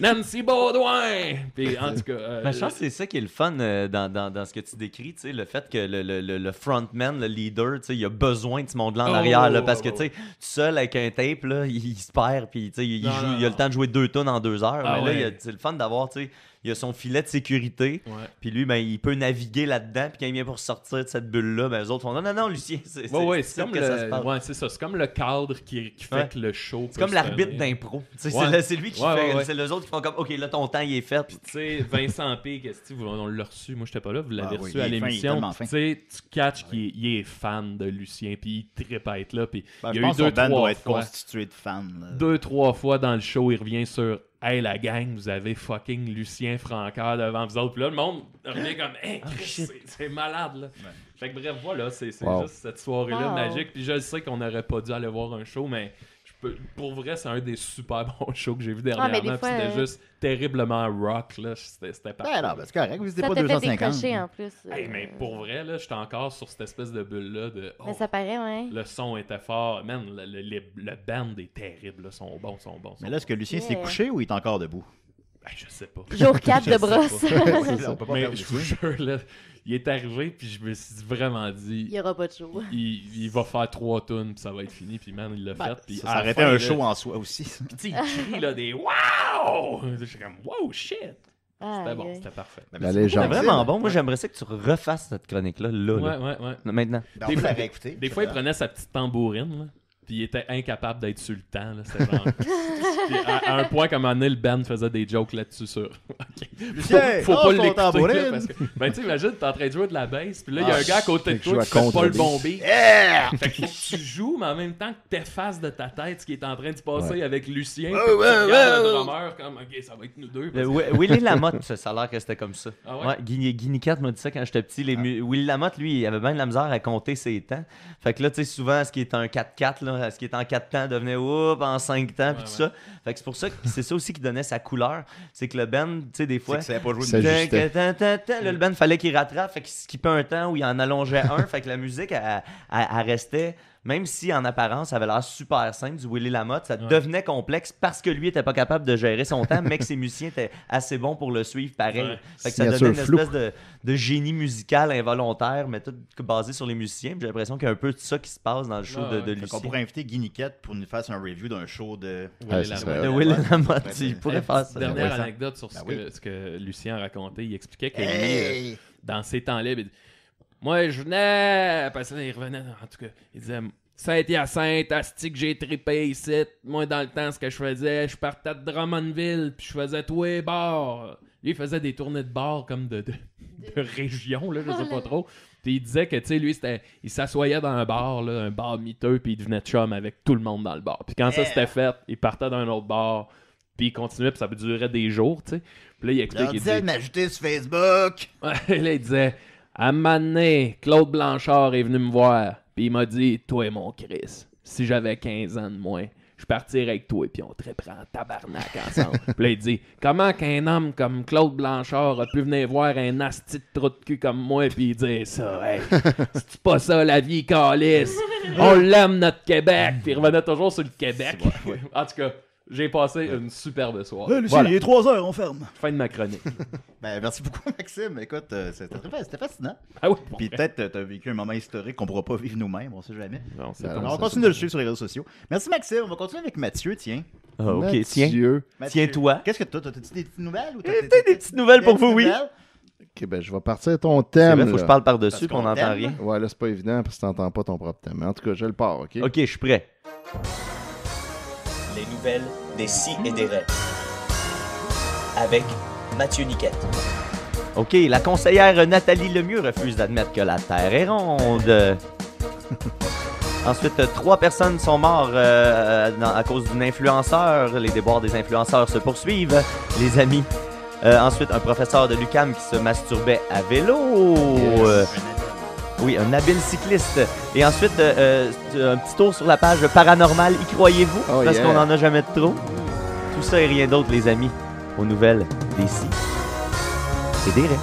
Speaker 4: Nancy Baudouin! Puis en tout cas...
Speaker 5: je pense que c'est ça qui est le fun dans ce que tu décris, tu sais, le fait que le frontman, le leader, tu sais, il a besoin de ce monde-là en arrière, là, parce que, tu sais, tout seul avec un tape, là, il se perd, puis, tu sais, il a le temps de jouer 2 tonnes en 2 heures. Mais là, c'est le fun d'avoir, tu sais, il a son filet de sécurité, puis lui, ben, il peut naviguer là-dedans, puis quand il vient pour sortir de cette bulle-là, ben, eux autres font non, Lucien, c'est comme
Speaker 4: ça se passe. C'est ça, c'est comme le cadre qui fait que le show.
Speaker 5: C'est comme l'arbitre d'impro. C'est lui qui fait, c'est les autres qui font comme, OK, là, ton temps, il est fait.
Speaker 4: Puis, tu sais, Vincent P, on l'a reçu, moi, j'étais pas là, vous l'avez reçu à l'émission. Tu sais, tu catches qu'il est fan de Lucien, puis il trippe à être là, puis il y a eu 2-3
Speaker 1: doit être constitué de fans.
Speaker 4: 2-3 fois dans le show, il revient sur hey la gang, vous avez fucking Lucien Francoeur devant vous autres. Puis là, le monde revient comme hey, c'est malade là. Ouais. Fait que bref, voilà, c'est juste cette soirée-là magique. Puis je sais qu'on n'aurait pas dû aller voir un show, mais pour vrai, c'est un des super bons shows que j'ai vu dernièrement. Puis c'était juste terriblement rock là. C'était parfait.
Speaker 1: Non, c'est correct, vous n'étiez pas
Speaker 2: fait
Speaker 1: 250.
Speaker 2: En plus.
Speaker 4: Hey, mais pour vrai, là, j'étais encore sur cette espèce de bulle-là de.
Speaker 2: Mais ça paraît, ouais.
Speaker 4: Le son était fort. Man, le band est terrible. Là. Sont bons.
Speaker 1: Mais là, est-ce que Lucien s'est couché ou il est encore debout?
Speaker 4: Ben, je sais pas.
Speaker 2: Jour 4 de brosse.
Speaker 1: On peut pas
Speaker 4: mais
Speaker 1: perdre
Speaker 4: je vous jure, là, il est arrivé, puis je me suis vraiment dit...
Speaker 2: Il n'y aura pas de show.
Speaker 4: Il va faire 3 tunes, puis ça va être fini, puis man, il l'a fait. Puis
Speaker 1: ça arrêtait un show en soi aussi.
Speaker 4: Puis tu sais, il crie là, des « Wow! » Je suis comme « Wow, shit! » C'était bon, c'était parfait.
Speaker 5: C'est vraiment bon. Moi, j'aimerais ça que tu refasses cette chronique-là,
Speaker 4: Ouais.
Speaker 5: Maintenant.
Speaker 4: Des fois, il prenait sa petite tambourine, là. Puis il était incapable d'être sur le temps. Là. C'était genre... à un point, comme un moment donné, le band faisait des jokes là-dessus sur... Faut pas l'écouter. Parce que... Ben, tu imagines, t'es en train de jouer de la basse, puis là, il y a un gars à côté de toi qui fait pas le bon beat. Fait qu'il faut que tu joues, mais en même temps que t'effaces de ta tête ce qui est en train de se passer avec Lucien. Tu regardes le drummer comme, OK, ça va être nous deux.
Speaker 5: Willy Lamotte, ça a l'air que c'était comme ça.
Speaker 4: Ah ouais?
Speaker 5: Guy Nicat m'a dit ça quand j'étais petit. Willy Lamotte, lui, il avait bien de la misère à compter ses temps. Fait que là, tu sais, souvent, ce qui est un 4-4, là, ce qui est en 4 temps devenait en 5 temps, puis tout ça. Fait que c'est pour ça que c'est ça aussi qui donnait sa couleur. C'est que le band, tu sais, des fois.
Speaker 1: C'est que ça n'avait pas joué
Speaker 5: de là, le band, fallait qu'il rattrape, fait qu'il skippait un temps où il en allongeait un, fait que la musique, elle restait. Même si en apparence, ça avait l'air super simple, du Willy Lamotte, ça devenait complexe parce que lui était pas capable de gérer son temps, mais que ses musiciens étaient assez bons pour le suivre pareil. Fait que ça donnait une espèce de génie musical involontaire, mais tout basé sur les musiciens. J'ai l'impression qu'il y a un peu de ça qui se passe dans le show de Lucien.
Speaker 1: On pourrait inviter Guy Niquette pour nous faire un review d'un show de
Speaker 5: Willy Lamotte. Il pourrait faire ça.
Speaker 4: Dernière anecdote sur ce que Lucien a raconté. Il expliquait que lui, dans ses temps libres, moi, je venais, parce qu'il revenait, en tout cas, il disait Saint-Hyacinthe, astique, j'ai trippé ici. Moi, dans le temps, ce que je faisais, je partais de Drummondville, puis je faisais tous les bars. Lui, il faisait des tournées de bars comme de région, là, je sais pas trop. Puis il disait que, tu sais, lui, il s'assoyait dans un bar miteux, puis il devenait chum avec tout le monde dans le bar. Puis quand ça s'était fait, il partait d'un autre bar, puis il continuait, puis ça durait des jours, tu sais. Puis là, il expliquait.
Speaker 1: Il disait de m'ajouter sur Facebook.
Speaker 4: Ouais, là, il disait. À un moment donné, Claude Blanchard est venu me voir, puis il m'a dit « Toi, mon Chris, si j'avais 15 ans de moins, je partirais avec toi, puis on te reprend en tabarnak ensemble. » Puis là, il dit « Comment qu'un homme comme Claude Blanchard a pu venir voir un asti de trou de cul comme moi, puis il dit ça, hey, c'est pas ça la vie, calice. On l'aime, notre Québec. » Puis il revenait toujours sur le Québec. En tout cas, j'ai passé une superbe soirée.
Speaker 1: Lucien, il est 3h, on ferme.
Speaker 4: Fin de ma chronique.
Speaker 1: Merci beaucoup, Maxime. Écoute, c'était fascinant.
Speaker 4: Ah oui.
Speaker 1: Puis peut-être t'as vécu un moment historique qu'on pourra pas vivre nous-mêmes, on sait jamais.
Speaker 4: Non,
Speaker 1: on va continuer de le suivre sur les réseaux sociaux. Merci, Maxime. On va continuer avec Mathieu, tiens.
Speaker 5: Ah, ok,
Speaker 3: Mathieu.
Speaker 5: Tiens-toi.
Speaker 1: Qu'est-ce que t'as-tu des petites nouvelles?
Speaker 5: T'as des petites nouvelles pour vous, oui.
Speaker 3: Ok, ben je vais partir ton thème.
Speaker 5: C'est vrai, faut que je parle par-dessus, puis on n'entend rien.
Speaker 3: Ouais, là, c'est pas évident, parce que t'entends pas ton propre thème. Mais en tout cas, je le pars, ok?
Speaker 5: Ok, je suis prêt.
Speaker 6: Les nouvelles des si et des raies. Avec Mathieu Niquette.
Speaker 5: OK, la conseillère Nathalie Lemieux refuse d'admettre que la Terre est ronde. Ensuite, 3 personnes sont mortes à cause d'un influenceur. Les déboires des influenceurs se poursuivent, les amis. Ensuite, un professeur de l'UQAM qui se masturbait à vélo. Oui, un habile cycliste. Et ensuite, un petit tour sur la page paranormale. Y croyez-vous? Parce qu'on n'en a jamais de trop. Tout ça et rien d'autre, les amis, aux nouvelles des si et des raies.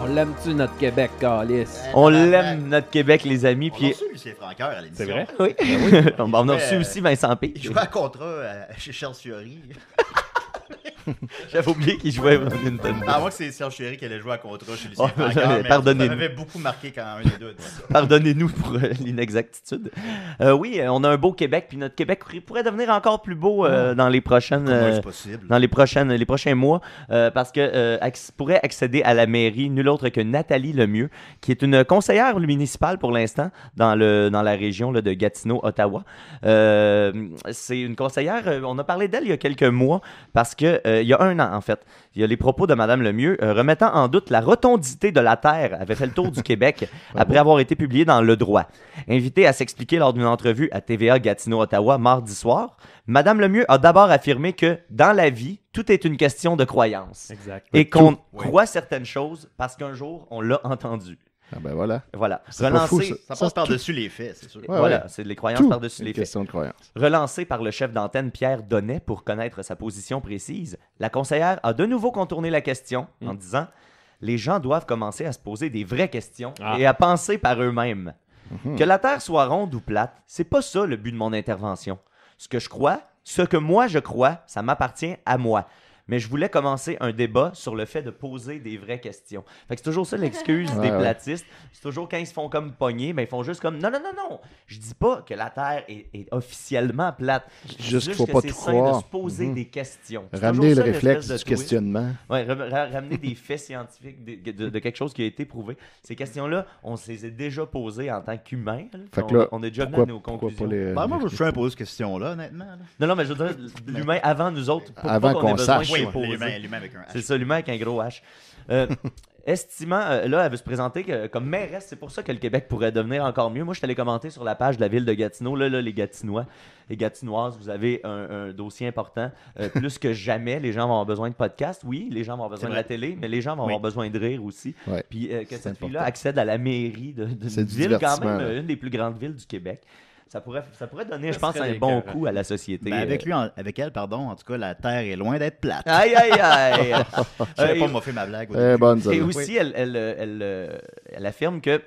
Speaker 4: On l'aime-tu, notre Québec, calice?
Speaker 5: On l'aime, notre Québec, les amis.
Speaker 1: On
Speaker 5: puis...
Speaker 1: a reçu Lucien Francoeur à l'émission.
Speaker 4: C'est vrai?
Speaker 5: Oui. On a reçu aussi Vincent P.
Speaker 1: Il jouait à contrat chez Charles Fiori.
Speaker 5: J'avais oublié qu'il jouait au Nintendo.
Speaker 1: Moi, que c'est Serge Chéry qui allait jouer à contrat chez Lucien Francoeur.
Speaker 5: Pardonnez-nous.
Speaker 1: Ça m'avait beaucoup marqué quand un des deux a dit ça.
Speaker 5: Pardonnez-nous pour l'inexactitude. Oui, on a un beau Québec, puis notre Québec pourrait devenir encore plus beau dans les prochaines, dans les prochains mois, parce que pourrait accéder à la mairie nul autre que Nathalie Lemieux, qui est une conseillère municipale pour l'instant dans la région de Gatineau-Ottawa. C'est une conseillère, on a parlé d'elle il y a quelques mois, parce que il y a 1 an, en fait, il y a les propos de Mme Lemieux remettant en doute la rotondité de la Terre avait fait le tour du Québec après avoir été publié dans Le Droit. Invitée à s'expliquer lors d'une entrevue à TVA Gatineau-Ottawa mardi soir, Mme Lemieux a d'abord affirmé que, dans la vie, tout est une question de croyance.
Speaker 4: Exact.
Speaker 5: Et qu'on croit certaines choses parce qu'un jour, on l'a entendu.
Speaker 3: Ah ben voilà.
Speaker 5: Voilà.
Speaker 3: Relancer,
Speaker 1: ça passe par-dessus les faits, c'est sûr.
Speaker 3: Ouais,
Speaker 5: voilà, c'est les croyances par-dessus les faits.
Speaker 3: Question de croyance.
Speaker 5: Relancé par le chef d'antenne Pierre Donnet pour connaître sa position précise, la conseillère a de nouveau contourné la question en disant « Les gens doivent commencer à se poser des vraies questions et à penser par eux-mêmes. Que la Terre soit ronde ou plate, c'est pas ça le but de mon intervention. Ce que moi je crois, ça m'appartient à moi. Mais je voulais commencer un débat sur le fait de poser des vraies questions. » Fait que c'est toujours ça l'excuse des platistes. C'est toujours quand ils se font comme pogner, ben ils font juste comme non. Je dis pas que la Terre est officiellement plate.
Speaker 3: Juste qu'il faut
Speaker 5: que
Speaker 3: pas
Speaker 5: c'est
Speaker 3: tout
Speaker 5: sain
Speaker 3: croire.
Speaker 5: de se poser des questions. C'est
Speaker 3: Ramener
Speaker 5: toujours
Speaker 3: le
Speaker 5: ça,
Speaker 3: réflexe
Speaker 5: l'espèce
Speaker 3: du
Speaker 5: de
Speaker 3: questionnement.
Speaker 5: Oui, ramener des faits scientifiques de quelque chose qui a été prouvé. Ces questions-là, on se les a déjà posées en tant qu'humains. On est déjà venu à nos conclusions.
Speaker 1: Moi, je me suis imposé cette question-là, honnêtement.
Speaker 5: Non, mais je veux dire, l'humain avant nous autres,
Speaker 3: avant qu'on sache.
Speaker 1: Oui, l'humain avec un H.
Speaker 5: C'est ça, l'humain avec un gros H. Estimant, là, elle veut se présenter comme mairesse, c'est pour ça que le Québec pourrait devenir encore mieux. Moi, je suis allé commenter sur la page de la ville de Gatineau. Là, les Gatinois et Gatinoises, vous avez un dossier important. Plus que jamais, les gens vont avoir besoin de podcasts. Oui, les gens vont avoir besoin de la télé, mais les gens vont avoir besoin de rire aussi.
Speaker 3: Ouais.
Speaker 5: Puis que cette fille-là accède à la mairie d'une
Speaker 3: C'est du
Speaker 5: ville, quand même,
Speaker 3: divertissement,
Speaker 5: une des plus grandes villes du Québec. Ça pourrait donner, je pense, un bon coup à la société.
Speaker 1: Ben, avec elle, en tout cas, la Terre est loin d'être plate.
Speaker 5: Aïe, aïe, aïe!
Speaker 1: Je n'avais pas moffé ma blague.
Speaker 3: Bonne,
Speaker 5: et aussi, elle affirme que,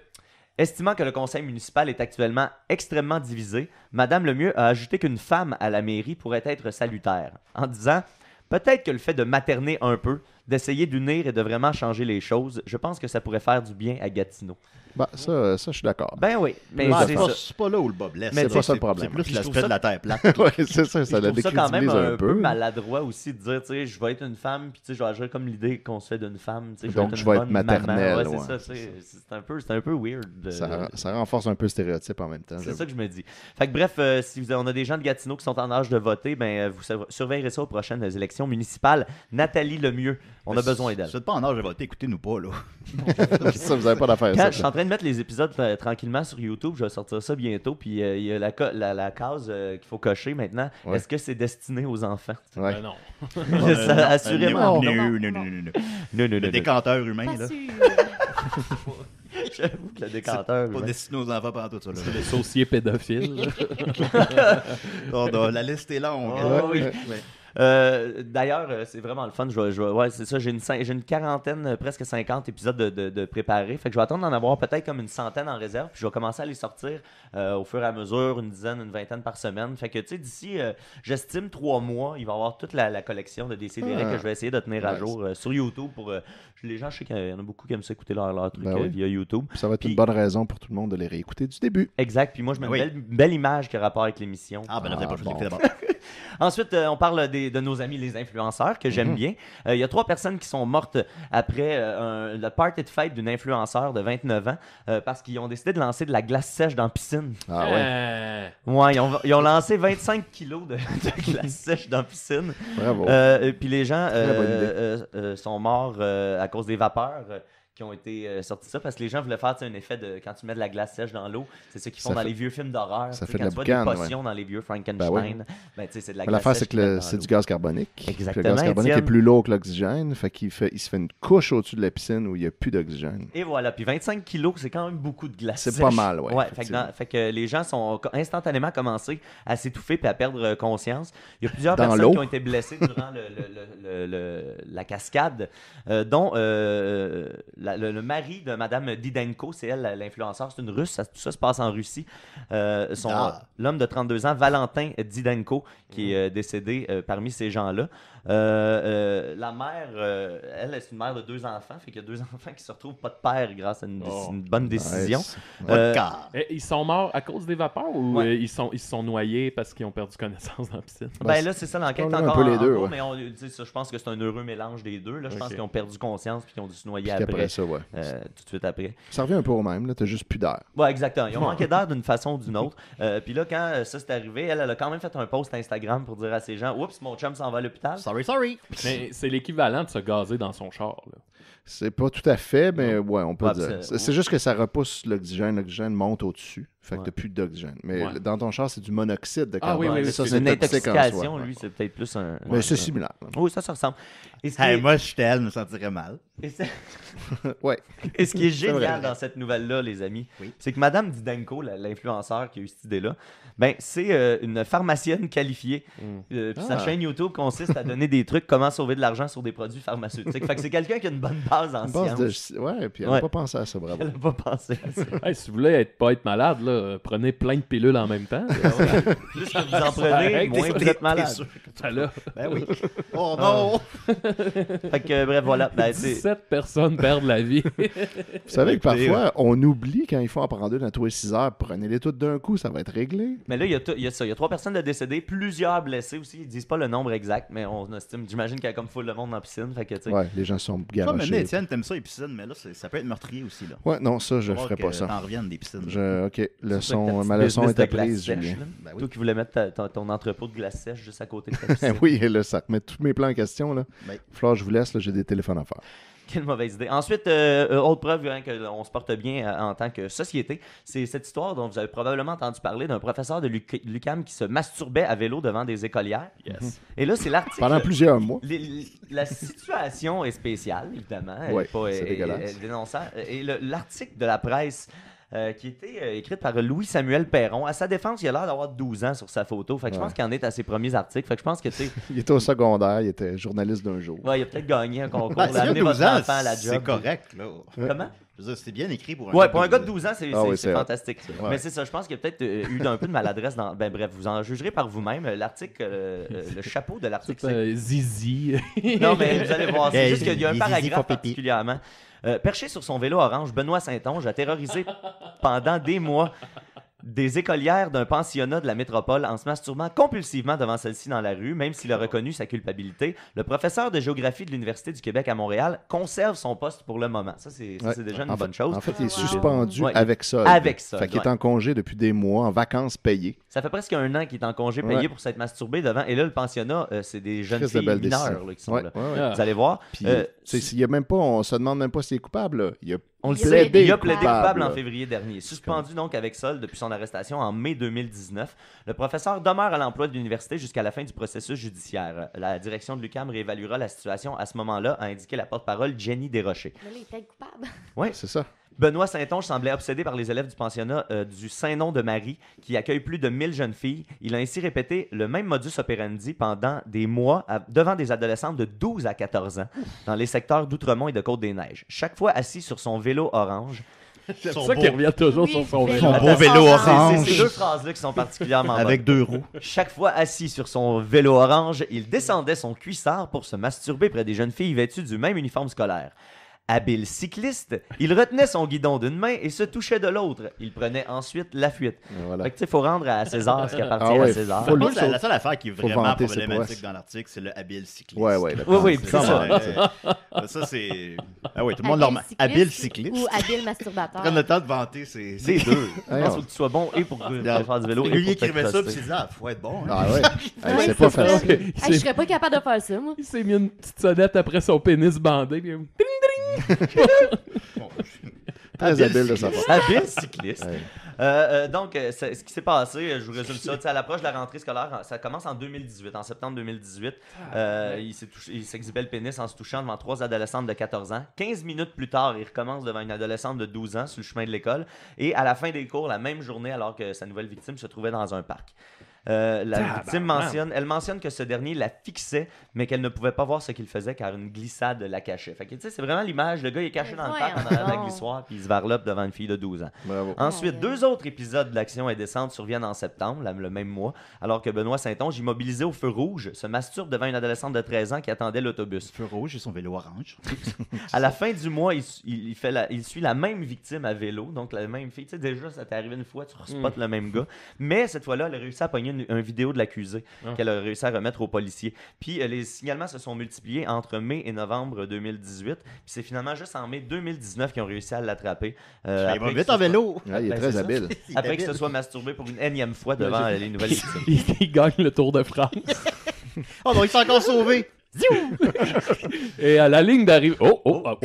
Speaker 5: estimant que le conseil municipal est actuellement extrêmement divisé, Madame Lemieux a ajouté qu'une femme à la mairie pourrait être salutaire, en disant « Peut-être que le fait de materner un peu, d'essayer d'unir et de vraiment changer les choses, je pense que ça pourrait faire du bien à Gatineau. »
Speaker 3: Ben, ça, je suis d'accord.
Speaker 5: Ben oui. Mais
Speaker 1: c'est pas là où le bas blesse.
Speaker 3: C'est pas ça le problème.
Speaker 1: C'est plus l'aspect de la terre plate.
Speaker 3: Oui, c'est ça. Ça la
Speaker 5: décrédibilise quand même un peu
Speaker 3: peu.
Speaker 5: maladroit aussi de dire, tu sais, je vais être une femme, puis tu sais, je vais agir comme l'idée qu'on se fait d'une femme.
Speaker 3: Donc, je vais être maternelle.
Speaker 5: Ouais, c'est ça. C'est un peu weird.
Speaker 3: Ça renforce un peu le stéréotype en même temps.
Speaker 5: C'est ça que je me dis. Fait que bref, si on a des gens de Gatineau qui sont en âge de voter, ben vous surveillerez ça aux prochaines élections municipales. Nathalie Lemieux, on a besoin d'elle.
Speaker 1: Si vous n'êtes pas en âge de voter, écoutez-nous pas, là.
Speaker 3: Ça, vous n'avez pas d'affaire.
Speaker 5: Quand je suis en train de mettre les épisodes tranquillement sur YouTube, je vais sortir ça bientôt, puis il y a la case qu'il faut cocher maintenant. Ouais. Est-ce que c'est destiné aux enfants?
Speaker 3: Ouais.
Speaker 4: Non.
Speaker 5: Assurément.
Speaker 1: Non. Le décanteur humain, là.
Speaker 5: J'avoue que le décanteur.
Speaker 1: Pas destiné aux enfants pendant tout ça.
Speaker 4: C'est le saucier pédophile.
Speaker 1: La liste est longue.
Speaker 5: Oui. D'ailleurs, c'est vraiment le fun. Ouais, c'est ça. J'ai une quarantaine, presque 50 épisodes de préparés. Fait que je vais attendre d'en avoir peut-être comme une centaine en réserve. Puis je vais commencer à les sortir au fur et à mesure, une dizaine, une vingtaine par semaine. Fait que, tu sais, d'ici, j'estime 3 mois, il va y avoir toute la collection de Décidérés que je vais essayer de tenir à jour sur YouTube. Les gens, je sais qu'il y en a beaucoup qui aiment s'écouter leur truc via YouTube.
Speaker 3: Puis ça va être une bonne raison pour tout le monde de les réécouter du début.
Speaker 5: Exact. Puis moi, je mets une belle image qui a rapport avec l'émission.
Speaker 1: Ah, ben là, vous n'avez pas choisi d'abord.
Speaker 5: Ensuite, on parle de nos amis les influenceurs, que j'aime bien. Il y a 3 personnes qui sont mortes après le party de fête d'une influenceur de 29 ans parce qu'ils ont décidé de lancer de la glace sèche dans la piscine.
Speaker 3: Ah ouais?
Speaker 5: Ouais, ils ont lancé 25 kilos de glace sèche dans la piscine.
Speaker 3: Bravo.
Speaker 5: Puis les gens sont morts à cause des vapeurs qui ont été sortis ça parce que les gens voulaient faire un effet de quand tu mets de la glace sèche dans l'eau, c'est ce qu'ils font dans les vieux films d'horreur.
Speaker 3: Ça fait de
Speaker 5: quand
Speaker 3: la
Speaker 5: tu vois
Speaker 3: boucane,
Speaker 5: des potions dans les vieux Frankenstein, c'est de la glace
Speaker 3: l'affaire,
Speaker 5: sèche.
Speaker 3: c'est que c'est du gaz carbonique.
Speaker 5: Exactement.
Speaker 3: Le gaz carbonique est plus lourd que l'oxygène, fait qu'il se fait une couche au-dessus de la piscine où il n'y a plus d'oxygène.
Speaker 5: Et voilà, puis 25 kilos, c'est quand même beaucoup de glace
Speaker 3: sèche.
Speaker 5: C'est
Speaker 3: pas mal, ouais.
Speaker 5: Fait que les gens sont instantanément commencé à s'étouffer puis à perdre conscience. Il y a plusieurs
Speaker 3: dans
Speaker 5: personnes
Speaker 3: l'eau.
Speaker 5: qui ont été blessées durant la cascade, dont le mari de Madame Didenko, c'est elle l'influenceur, c'est une Russe, tout ça se passe en Russie. L'homme de 32 ans, Valentin Didenko, qui est décédé parmi ces gens-là. La mère, elle, c'est une mère de 2 enfants, fait qu'il y a 2 enfants qui se retrouvent pas de père grâce à une bonne décision.
Speaker 4: Ils sont morts à cause des vapeurs ou ils se sont noyés parce qu'ils ont perdu connaissance dans la piscine?
Speaker 5: Ben là, c'est ça, l'enquête est encore
Speaker 3: un peu les deux,
Speaker 5: mais je pense que c'est un heureux mélange des deux. Là. Je pense qu'ils ont perdu conscience puis qu'ils ont dû se noyer
Speaker 3: après ça,
Speaker 5: tout de suite après.
Speaker 3: Ça revient un peu au même, là, t'as juste plus d'air.
Speaker 5: Ouais, exactement. Ils ont manqué d'air d'une façon ou d'une autre. Puis là, quand ça s'est arrivé, elle a quand même fait un post Instagram pour dire à ces gens « Oups, mon chum s'en va à l'hôpital. »
Speaker 1: Sorry.
Speaker 4: Mais c'est l'équivalent de se gazer dans son char, là.
Speaker 3: C'est pas tout à fait, mais ouais, on peut dire. C'est juste que ça repousse l'oxygène. L'oxygène monte au-dessus. Fait que t'as plus d'oxygène. Mais dans ton char, c'est du monoxyde de carbone.
Speaker 5: Oui,
Speaker 3: ça,
Speaker 5: c'est une intoxication, lui, c'est peut-être plus un...
Speaker 3: Mais c'est similaire.
Speaker 5: Oui, ça ressemble.
Speaker 1: Moi, je suis elle, je me sentirais mal.
Speaker 3: Ouais.
Speaker 5: Et ce qui est génial dans cette nouvelle-là, les amis, c'est que Madame Didenko, l'influenceur qui a eu cette idée-là, c'est une pharmacienne qualifiée. Puis sa chaîne YouTube consiste à donner des trucs comment sauver de l'argent sur des produits pharmaceutiques. Fait que c'est quelqu'un qui a une bonne base en sciences.
Speaker 3: Ouais, puis elle n'a pas pensé à ça, bravo.
Speaker 5: Elle n'a pas pensé à ça.
Speaker 4: Si vous voulez pas être malade, là, prenez plein de pilules en même temps.
Speaker 5: Plus que vous en prenez, moins vous êtes malade.
Speaker 1: Ben oui. Oh non!
Speaker 5: Fait que bref, voilà.
Speaker 4: 17 personnes perdent la vie.
Speaker 3: Vous savez que parfois, on oublie quand il faut en prendre une à tous les 6 heures. Prenez-les toutes d'un coup, ça va être réglé.
Speaker 5: Mais là, il y a ça. Il y a 3 personnes de décédées, plusieurs blessés aussi. Ils disent pas le nombre exact, mais on estime. J'imagine qu'il y a comme full de monde dans la piscine. Fait que,
Speaker 3: ouais, les gens sont
Speaker 1: garochés.
Speaker 3: garochés.
Speaker 1: Mais Étienne, t'aimes ça les piscines, mais là, ça peut être meurtrier aussi. Là.
Speaker 3: Ouais, non, ça, je ferais pas ça.
Speaker 1: T'en reviennes des piscines.
Speaker 3: OK, ma leçon était prise, Julien.
Speaker 5: Toi qui voulais mettre ton entrepôt de glace sèche juste à côté de ta piscine.
Speaker 3: Oui, là, ça remet tous mes plans en question. Là. Flore, je vous laisse, là, j'ai des téléphones à faire.
Speaker 5: Quelle mauvaise idée. Ensuite, autre preuve qu'on se porte bien en tant que société, c'est cette histoire dont vous avez probablement entendu parler d'un professeur de l'UQAM qui se masturbait à vélo devant des écolières.
Speaker 4: Yes.
Speaker 5: Et là, c'est l'article...
Speaker 3: Pendant plusieurs mois.
Speaker 5: La situation est spéciale, évidemment.
Speaker 3: Oui, c'est dégueulasse.
Speaker 5: Elle dénonçant. Et l'article de la presse qui était écrite par Louis-Samuel Perron. À sa défense, il a l'air d'avoir 12 ans sur sa photo. Fait que je pense qu'il en est à ses premiers articles. Fait que je pense que, tu sais...
Speaker 3: Il était au secondaire, il était journaliste d'un jour.
Speaker 5: Ouais, il a peut-être gagné un concours.
Speaker 1: Ben,
Speaker 5: Amenez votre enfant à la job.
Speaker 1: C'est correct, là.
Speaker 5: Comment?
Speaker 1: Je veux dire, c'est bien écrit pour un
Speaker 5: Ouais, pour un gars de 12 ans, c'est
Speaker 3: c'est
Speaker 5: fantastique.
Speaker 1: Ouais.
Speaker 5: Mais c'est ça, je pense qu'il y a peut-être eu un peu de maladresse dans... Ben bref, vous en jugerez par vous-même. L'article, le chapeau de l'article, c'est...
Speaker 4: Zizi.
Speaker 5: Non, mais vous allez voir, c'est juste qu'il y a un
Speaker 1: les
Speaker 5: paragraphe
Speaker 1: zizi font pipi.
Speaker 5: particulièrement. Perché sur son vélo orange, Benoît Saint-Onge a terrorisé pendant des mois des écolières d'un pensionnat de la métropole en se masturbant compulsivement devant celle-ci dans la rue, même s'il a reconnu sa culpabilité. Le professeur de géographie de l'Université du Québec à Montréal conserve son poste pour le moment. Ça, c'est déjà une bonne chose.
Speaker 3: En fait, il est suspendu
Speaker 5: Ouais,
Speaker 3: avec ça.
Speaker 5: avec solde,
Speaker 3: Fait qu'il est en congé depuis des mois, en vacances payées.
Speaker 5: Ça fait presque 1 an qu'il est en congé payé pour s'être masturbé devant. Et là, le pensionnat, c'est des jeunes
Speaker 3: Christ de
Speaker 5: filles
Speaker 3: belle
Speaker 5: mineures
Speaker 3: décision.
Speaker 5: là, qui sont
Speaker 3: Ouais,
Speaker 5: là.
Speaker 3: ouais.
Speaker 5: Vous allez voir.
Speaker 3: Puis, il y a même pas, on se demande même pas s'il est coupable. Là. Il a
Speaker 5: Il a plaidé coupable en février dernier. Suspendu donc avec solde depuis son arrestation en mai 2019. Le professeur demeure à l'emploi de l'université jusqu'à la fin du processus judiciaire. La direction de l'UQAM réévaluera la situation à ce moment-là, a indiqué la porte-parole Jenny Desrochers.
Speaker 2: Mais là, il est peut-être coupable.
Speaker 5: Oui,
Speaker 3: c'est ça.
Speaker 5: Benoît Saint-Onge semblait obsédé par les élèves du pensionnat du Saint-Nom de Marie, qui accueille plus de 1000 jeunes filles. Il a ainsi répété le même modus operandi pendant des mois devant des adolescentes de 12 à 14 ans dans les secteurs d'Outremont et de Côte-des-Neiges. Chaque fois assis sur son vélo orange.
Speaker 4: C'est ça qui revient toujours sur son vélo.
Speaker 1: Son beau vélo orange.
Speaker 5: C'est ces deux phrases-là qui sont particulièrement
Speaker 1: avec
Speaker 5: bonnes.
Speaker 1: 2 roues.
Speaker 5: Chaque fois assis sur son vélo orange, il descendait son cuissard pour se masturber près des jeunes filles vêtues du même uniforme scolaire. Habile cycliste, il retenait son guidon d'une main et se touchait de l'autre. Il prenait ensuite la fuite.
Speaker 3: Voilà.
Speaker 5: Fait que tu sais, il faut rendre à César ce qui appartient à César.
Speaker 3: faut
Speaker 1: Moi,
Speaker 3: le-
Speaker 1: la seule affaire qui est
Speaker 3: faut
Speaker 1: vraiment
Speaker 3: vanter ses
Speaker 1: problématique
Speaker 3: prouesses.
Speaker 1: dans l'article, c'est le habile cycliste.
Speaker 3: Ouais,
Speaker 5: Oui, c'est ça.
Speaker 1: Ça, c'est... Ah oui, tout le monde leur... Habile cycliste.
Speaker 2: Ou habile masturbateur.
Speaker 1: Prendre le temps de vanter ces
Speaker 5: Les
Speaker 1: deux.
Speaker 5: deux. Je pense qu'il faut que tu sois bon et pour faire du vélo.
Speaker 1: Lui,
Speaker 5: et
Speaker 1: il
Speaker 5: pour
Speaker 1: écrivait ça, puis
Speaker 5: t'exposer.
Speaker 1: il s'est dit, ah, faut être bon. Hein.
Speaker 3: Ah ouais. Hey,
Speaker 2: Ouais,
Speaker 3: c'est pas
Speaker 2: ça.
Speaker 3: facile.
Speaker 2: Hey, je serais pas capable de faire ça, moi.
Speaker 4: Il s'est mis une petite sonnette après son pénis bandé. Puis...
Speaker 3: Très habile de sa part.
Speaker 5: Habile cycliste.
Speaker 3: Ouais.
Speaker 5: Donc, ce qui s'est passé, je vous résume ça. À l'approche de la rentrée scolaire, ça commence en 2018, en septembre 2018. Il s'exhibait le pénis en se touchant devant 3 adolescentes de 14 ans. 15 minutes plus tard, il recommence devant une adolescente de 12 ans sur le chemin de l'école. Et à la fin des cours, la même journée, alors que sa nouvelle victime se trouvait dans un parc. La victime mentionne que ce dernier la fixait, mais qu'elle ne pouvait pas voir ce qu'il faisait car une glissade la cachait. Fait que tu sais, c'est vraiment l'image. Le gars il est caché
Speaker 2: Mais
Speaker 5: dans le parc en
Speaker 2: voyons
Speaker 5: arrière de la
Speaker 2: donc.
Speaker 5: glissoire puis il se varlope devant une fille de 12 ans.
Speaker 3: Bravo.
Speaker 5: Ensuite, 2 autres épisodes de l'action et descente surviennent en septembre, le même mois, alors que Benoît Saint-Onge, immobilisé au feu rouge, se masturbe devant une adolescente de 13 ans qui attendait l'autobus.
Speaker 1: Feu rouge et son vélo orange.
Speaker 5: À la fin du mois, il suit la même victime à vélo, donc la même fille. Tu sais, déjà, ça t'est arrivé une fois, tu respots le même gars. Mais cette fois-là, elle a réussi à pogner une vidéo de l'accusé qu'elle a réussi à remettre aux policiers. Puis les signalements se sont multipliés entre mai et novembre 2018. Puis c'est finalement juste en mai 2019 qu'ils ont réussi à l'attraper.
Speaker 1: Il va
Speaker 5: après
Speaker 1: vite
Speaker 5: que
Speaker 1: en
Speaker 5: ce soit-
Speaker 1: vélo.
Speaker 3: Ah, il est
Speaker 5: Ben,
Speaker 3: très
Speaker 5: c'est ça.
Speaker 3: habile.
Speaker 5: Après qu'il se soit masturbé pour une énième fois devant les nouvelles victimes.
Speaker 4: il gagne le Tour de France.
Speaker 1: Oh non, il s'est encore sauvé.
Speaker 4: Et à la ligne d'arrivée... Oh là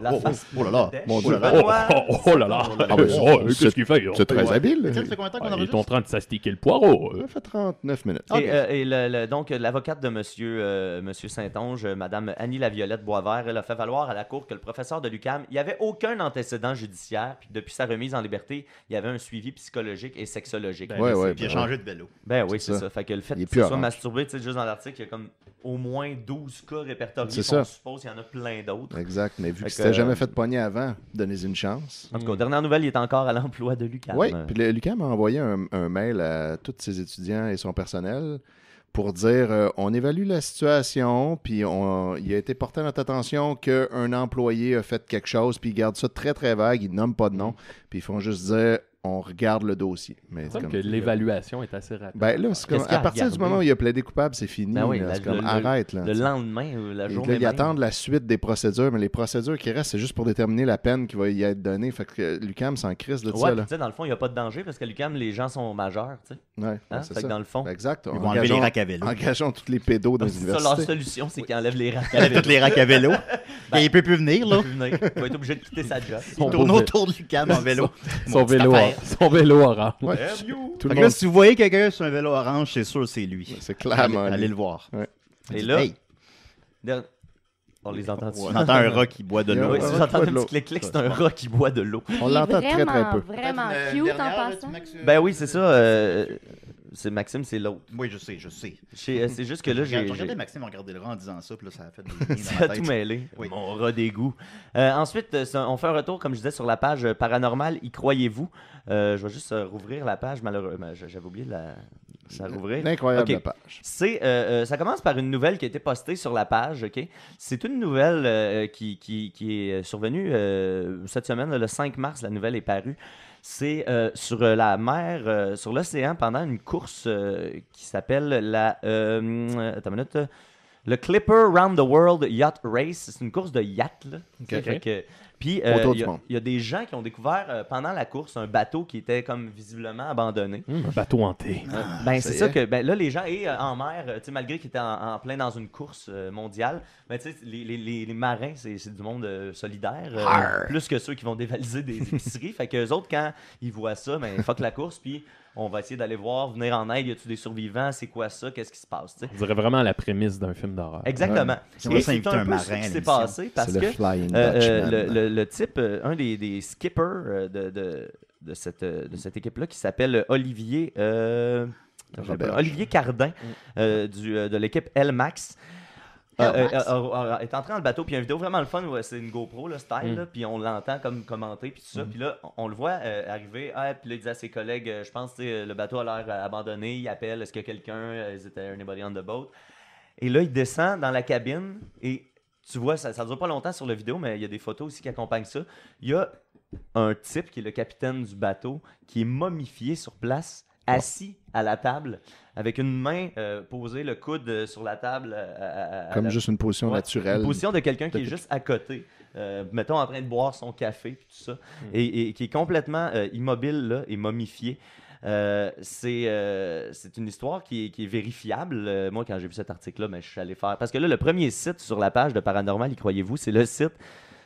Speaker 5: La face
Speaker 1: oh là là.
Speaker 3: Mon
Speaker 5: de
Speaker 3: Dieu.
Speaker 5: Benoît.
Speaker 4: Oh là là.
Speaker 3: Ah, ben,
Speaker 4: Qu'est-ce qu'il fait?
Speaker 3: C'est très habile.
Speaker 1: Tu sais, ça fait combien de temps qu'on
Speaker 4: Il est
Speaker 1: enregistre?
Speaker 4: en train de s'astiquer le poireau.
Speaker 3: Ça fait 39 minutes.
Speaker 5: Et donc, l'avocate de monsieur Saint-Onge, Mme Annie Laviolette Boisvert, elle a fait valoir à la cour que le professeur de l'UQAM, il n'y avait aucun antécédent judiciaire, puis depuis sa remise en liberté, il y avait un suivi psychologique et sexologique.
Speaker 3: Ouais, ouais.
Speaker 1: Puis il a changé de vélo.
Speaker 5: Ben oui,
Speaker 3: C'est
Speaker 5: c'est
Speaker 3: ça.
Speaker 5: ça. Fait que le fait
Speaker 3: Il est
Speaker 5: qu'il
Speaker 3: plus
Speaker 5: se soit
Speaker 3: orange.
Speaker 5: masturbé, tu sais, juste dans l'article, il y a comme au moins 12 cas répertoriés.
Speaker 3: C'est ça.
Speaker 5: On suppose qu'il y en a plein d'autres.
Speaker 3: Exact. Mais vu
Speaker 5: Fait
Speaker 3: que
Speaker 5: que,
Speaker 3: c'était jamais fait pogner avant, donnez-y une chance.
Speaker 5: En tout cas, dernière nouvelle, il est encore à l'emploi de l'UQAM.
Speaker 3: Oui, puis l'UQAM a envoyé un mail à tous ses étudiants et son personnel pour dire on évalue la situation, puis il a été porté à notre attention qu'un employé a fait quelque chose, puis ils gardent ça très très vague, ils nomment pas de nom, puis ils font juste dire on regarde le dossier. Mais
Speaker 4: Il me
Speaker 3: c'est
Speaker 4: semble
Speaker 3: comme...
Speaker 4: que l'évaluation est assez rapide.
Speaker 3: Ben là, c'est comme,
Speaker 5: Qu'est-ce qu'il
Speaker 3: à
Speaker 5: a
Speaker 3: partir du
Speaker 5: regardé?
Speaker 3: moment où il a plaidé coupable, c'est fini.
Speaker 5: Ben oui,
Speaker 3: là.
Speaker 5: la-
Speaker 3: C'est comme
Speaker 5: le-
Speaker 3: arrête. Là,
Speaker 5: Le lendemain, la
Speaker 3: Et
Speaker 5: journée
Speaker 3: là, ils
Speaker 5: même.
Speaker 3: attendent la suite des procédures, mais les procédures qui restent, c'est juste pour déterminer la peine qui va y être donnée. Fait que l'UQAM s'en crisse de
Speaker 5: Ouais,
Speaker 3: ça.
Speaker 5: puis
Speaker 3: Là.
Speaker 5: tu sais, dans le fond, il n'y a pas de danger parce qu'à l'UQAM, les gens sont majeurs, tu sais.
Speaker 3: Ouais,
Speaker 5: Hein?
Speaker 3: c'est
Speaker 5: Fait
Speaker 3: ça.
Speaker 5: que dans le fond,
Speaker 3: Exact.
Speaker 1: Ils vont enlever les racks à vélo.
Speaker 3: Engageons tous les pédos dans les
Speaker 5: c'est ça, leur
Speaker 3: universités.
Speaker 5: solution, c'est qu'ils enlèvent les rangs.
Speaker 1: Il enlève toutes les racks à vélo. Et il peut plus venir, là.
Speaker 5: Il va être obligé de quitter sa job.
Speaker 1: Il tourne autour du cam en vélo.
Speaker 4: Son vélo orange.
Speaker 3: Ouais. Tout
Speaker 1: Fait
Speaker 3: le
Speaker 1: que là,
Speaker 3: monde,
Speaker 1: si vous voyez quelqu'un sur un vélo orange, c'est sûr c'est lui.
Speaker 3: c'est clairement.
Speaker 1: Allez
Speaker 3: lui.
Speaker 1: le voir.
Speaker 5: Et
Speaker 1: Dites,
Speaker 5: là,
Speaker 1: hey,
Speaker 5: der- On les entend.
Speaker 1: On entend un rat qui boit de l'eau.
Speaker 5: Oui, si vous entendez un petit clic-clic, c'est un rat qui boit de l'eau.
Speaker 3: On l'entend très, très peu.
Speaker 2: Vraiment cute en passant.
Speaker 5: Ben oui, c'est ça. C'est Maxime, c'est l'autre.
Speaker 1: Oui, je sais.
Speaker 5: C'est juste que là, j'ai
Speaker 1: regardé Maxime regarder le rat en disant ça, puis là, ça a fait des liens dans
Speaker 5: ça
Speaker 1: ma
Speaker 5: a
Speaker 1: tête.
Speaker 5: tout mêlé.
Speaker 1: Oui.
Speaker 5: Mon rat d'égout. Ensuite, on fait un retour, comme je disais, sur la page Paranormal. Y croyez-vous? Je vais juste rouvrir la page. Malheureusement, j'avais oublié de la rouvrir.
Speaker 3: Incroyable page.
Speaker 5: Ça commence par une nouvelle qui a été postée sur la page. Ok, c'est une nouvelle qui est survenue cette semaine, le 5 mars. La nouvelle est parue. C'est sur la mer, sur l'océan, pendant une course qui s'appelle attends une minute. Le Clipper Round the World Yacht Race. C'est une course de yacht, là.
Speaker 3: Okay.
Speaker 5: Puis, il y a des gens qui ont découvert pendant la course un bateau qui était comme visiblement abandonné.
Speaker 4: Un bateau hanté.
Speaker 5: C'est ça que là, les gens, en mer, malgré qu'ils étaient en plein dans une course mondiale, les marins, c'est du monde solidaire, plus que ceux qui vont dévaliser des épiceries. Fait qu'eux autres, quand ils voient ça, fuck la course, puis on va essayer d'aller voir, venir en aide, y a-tu des survivants, c'est quoi ça, qu'est-ce qui se passe, t'sais?
Speaker 4: On dirait vraiment la prémisse d'un film d'horreur.
Speaker 5: Exactement.
Speaker 1: Ouais.
Speaker 5: Et c'est un peu ce qui s'est passé parce que le type, un des skippers de cette équipe-là qui s'appelle Olivier Cardin de l'équipe L-Max, est entré dans le bateau, puis il y a une vidéo vraiment le fun, c'est une GoPro là, style, là, puis on l'entend comme commenter, puis tout ça, puis là, on le voit arriver, puis là, il dit à ses collègues, je pense que le bateau a l'air abandonné, il appelle, est-ce qu'il y a quelqu'un, is there anybody on the boat? Et là, il descend dans la cabine, et tu vois, ça ne dure pas longtemps sur la vidéo, mais il y a des photos aussi qui accompagnent ça. Il y a un type qui est le capitaine du bateau, qui est momifié sur place, assis à la table, avec une main posée, le coude sur la table.
Speaker 3: Comme juste une position naturelle.
Speaker 5: Une position de quelqu'un qui est juste à côté, mettons en train de boire son café, puis tout ça, et qui est complètement immobile là, et momifié. C'est une histoire qui est vérifiable. Moi, quand j'ai vu cet article-là, je suis allé faire... Parce que là, le premier site sur la page de Paranormal, y croyez-vous, c'est le site